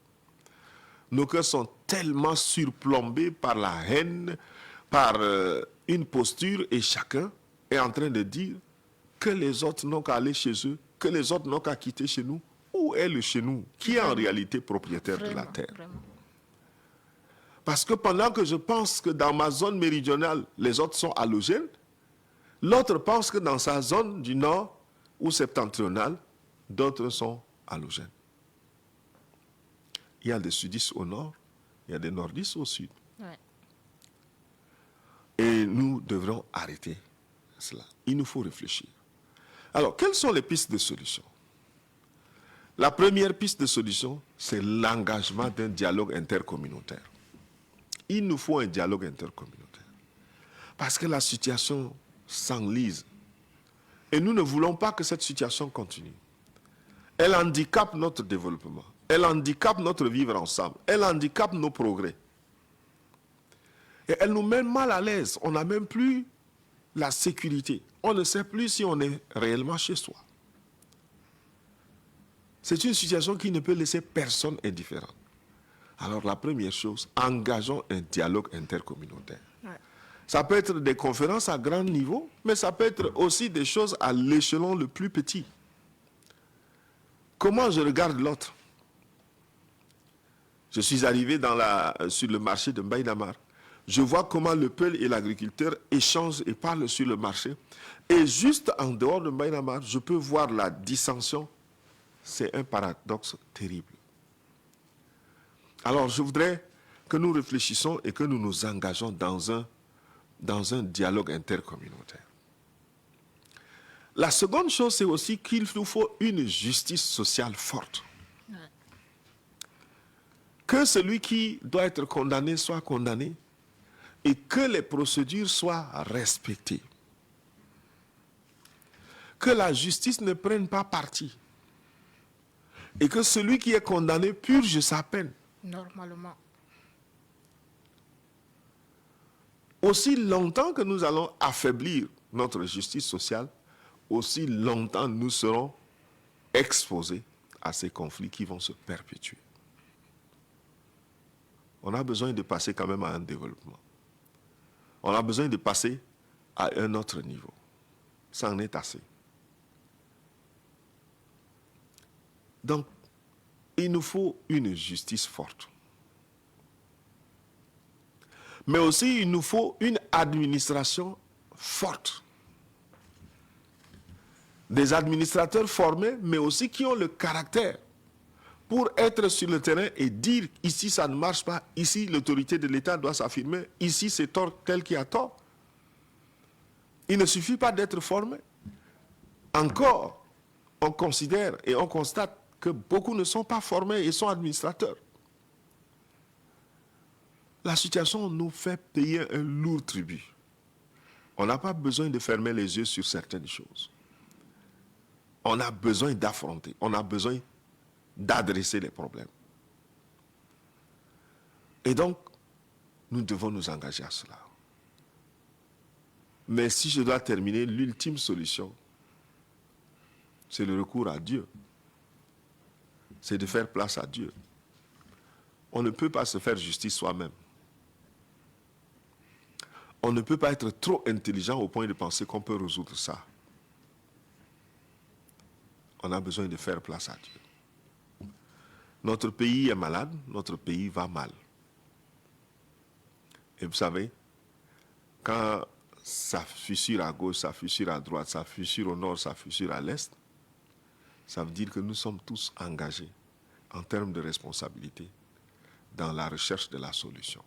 Nos cœurs sont tellement surplombés par la haine, par une posture, et chacun est en train de dire que les autres n'ont qu'à aller chez eux, que les autres n'ont qu'à quitter chez nous. Où est le chez nous? Qui est en réalité propriétaire de la terre? Parce que pendant que je pense que dans ma zone méridionale, les autres sont halogènes, l'autre pense que dans sa zone du nord ou septentrionale, d'autres sont halogènes. Il y a des sudistes au nord, il y a des nordistes au sud. Ouais. Et nous devrons arrêter cela. Il nous faut réfléchir. Alors, quelles sont les pistes de solution? La première piste de solution, c'est l'engagement d'un dialogue intercommunautaire. Il nous faut un dialogue intercommunautaire. Parce que la situation s'enlise. Et nous ne voulons pas que cette situation continue. Elle handicape notre développement. Elle handicape notre vivre ensemble. Elle handicape nos progrès. Et elle nous met mal à l'aise. On n'a même plus la sécurité. On ne sait plus si on est réellement chez soi. C'est une situation qui ne peut laisser personne indifférent. Alors la première chose, engageons un dialogue intercommunautaire. Ouais. Ça peut être des conférences à grand niveau, mais ça peut être aussi des choses à l'échelon le plus petit. Comment je regarde l'autre? Je suis arrivé sur le marché de Mbaïnamar. Je vois comment le peuple et l'agriculteur échangent et parlent sur le marché. Et juste en dehors de Mbaïnamar, je peux voir la dissension. C'est un paradoxe terrible. Alors, je voudrais que nous réfléchissions et que nous nous engageons dans un dialogue intercommunautaire. La seconde chose, c'est aussi qu'il nous faut une justice sociale forte. Que celui qui doit être condamné soit condamné et que les procédures soient respectées. Que la justice ne prenne pas parti et que celui qui est condamné purge sa peine. Normalement. Aussi longtemps que nous allons affaiblir notre justice sociale, aussi longtemps nous serons exposés à ces conflits qui vont se perpétuer. On a besoin de passer quand même à un développement. On a besoin de passer à un autre niveau. Ça en est assez. Donc, il nous faut une justice forte. Mais aussi, il nous faut une administration forte. Des administrateurs formés, mais aussi qui ont le caractère pour être sur le terrain et dire ici ça ne marche pas, ici l'autorité de l'État doit s'affirmer, ici c'est tort tel qui a tort. Il ne suffit pas d'être formé. Encore, on considère et on constate que beaucoup ne sont pas formés et sont administrateurs. La situation nous fait payer un lourd tribut. On n'a pas besoin de fermer les yeux sur certaines choses. On a besoin d'affronter, on a besoin d'adresser les problèmes. Et donc, nous devons nous engager à cela. Mais si je dois terminer, l'ultime solution, c'est le recours à Dieu. C'est de faire place à Dieu. On ne peut pas se faire justice soi-même. On ne peut pas être trop intelligent au point de penser qu'on peut résoudre ça. On a besoin de faire place à Dieu. Notre pays est malade, notre pays va mal. Et vous savez, quand ça fissure à gauche, ça fissure à droite, ça fissure au nord, ça fissure à l'est, ça veut dire que nous sommes tous engagés en termes de responsabilité dans la recherche de la solution.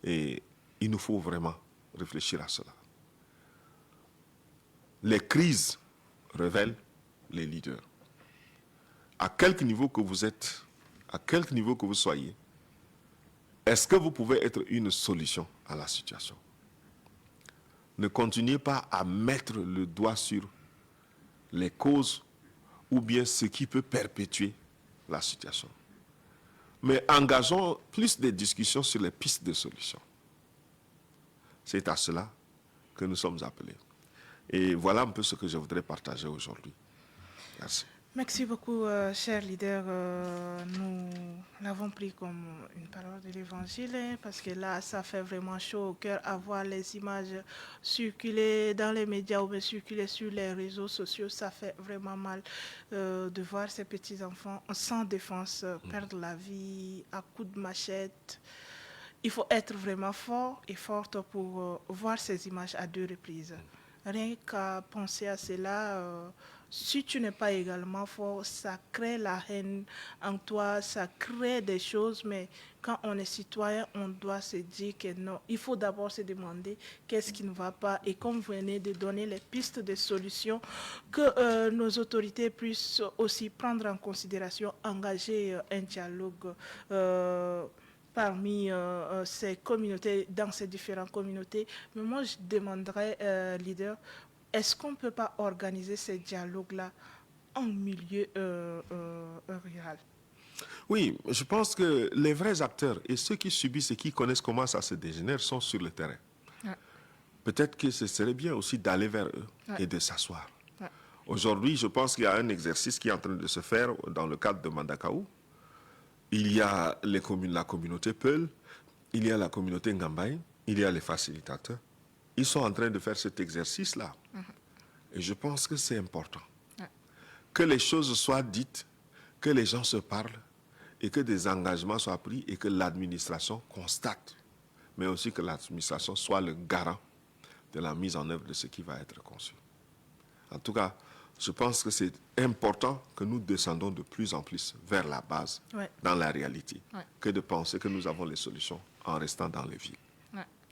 Et il nous faut vraiment réfléchir à cela. Les crises révèlent les leaders. À quelque niveau que vous êtes, à quelque niveau que vous soyez, est-ce que vous pouvez être une solution à la situation? Ne continuez pas à mettre le doigt sur les causes ou bien ce qui peut perpétuer la situation. Mais engageons plus des discussions sur les pistes de solutions. C'est à cela que nous sommes appelés. Et voilà un peu ce que je voudrais partager aujourd'hui. Merci. Merci beaucoup, cher leader. Nous l'avons pris comme une parole de l'Évangile, parce que là, ça fait vraiment chaud au cœur à voir les images circuler dans les médias ou bien circuler sur les réseaux sociaux. Ça fait vraiment mal de voir ces petits-enfants sans défense perdre la vie à coups de machette. Il faut être vraiment fort et forte pour voir ces images à 2 reprises. Rien qu'à penser à cela, si tu n'es pas également fort, ça crée la haine en toi, ça crée des choses, mais quand on est citoyen, on doit se dire que non, il faut d'abord se demander qu'est-ce qui ne va pas, et comme vous venez de donner les pistes de solutions, que nos autorités puissent aussi prendre en considération, engager un dialogue parmi ces communautés, dans ces différentes communautés. Mais moi, je demanderais, leader, est-ce qu'on ne peut pas organiser ces dialogues-là en milieu rural? Oui, je pense que les vrais acteurs et ceux qui subissent et qui connaissent comment ça se dégénère sont sur le terrain. Ouais. Peut-être que ce serait bien aussi d'aller vers eux et de s'asseoir. Ouais. Aujourd'hui, je pense qu'il y a un exercice qui est en train de se faire dans le cadre de Mandakaou. Il y a la communauté Peul, il y a la communauté Ngambay, il y a les facilitateurs. Ils sont en train de faire cet exercice-là. Et je pense que c'est important. Que les choses soient dites, que les gens se parlent, et que des engagements soient pris, et que l'administration constate, mais aussi que l'administration soit le garant de la mise en œuvre de ce qui va être conçu. En tout cas, je pense que c'est important que nous descendons de plus en plus vers la base, dans la réalité, que de penser que nous avons les solutions en restant dans les villes.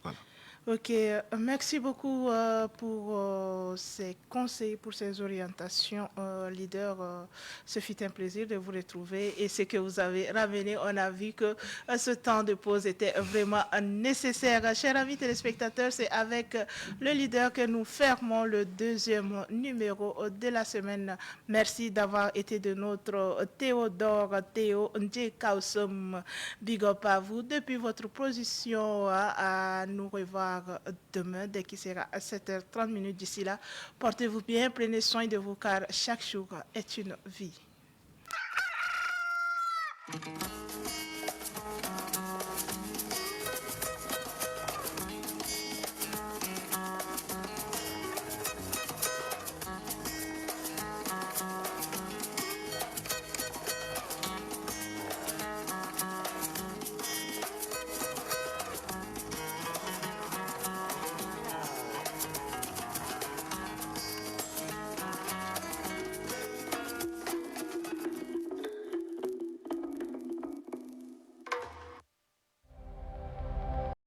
Voilà. Ok, merci beaucoup pour ces conseils, pour ces orientations, leader. Ce fut un plaisir de vous retrouver et ce que vous avez ramené, on a vu que ce temps de pause était vraiment nécessaire. Chers amis téléspectateurs, c'est avec le leader que nous fermons le deuxième numéro de la semaine. Merci d'avoir été de notre Théodore Théo Ndjekausom. Big up à vous depuis votre position à nous revoir demain dès qu'il sera à 7h30 d'ici là. Portez-vous bien, prenez soin de vous car chaque jour est une vie.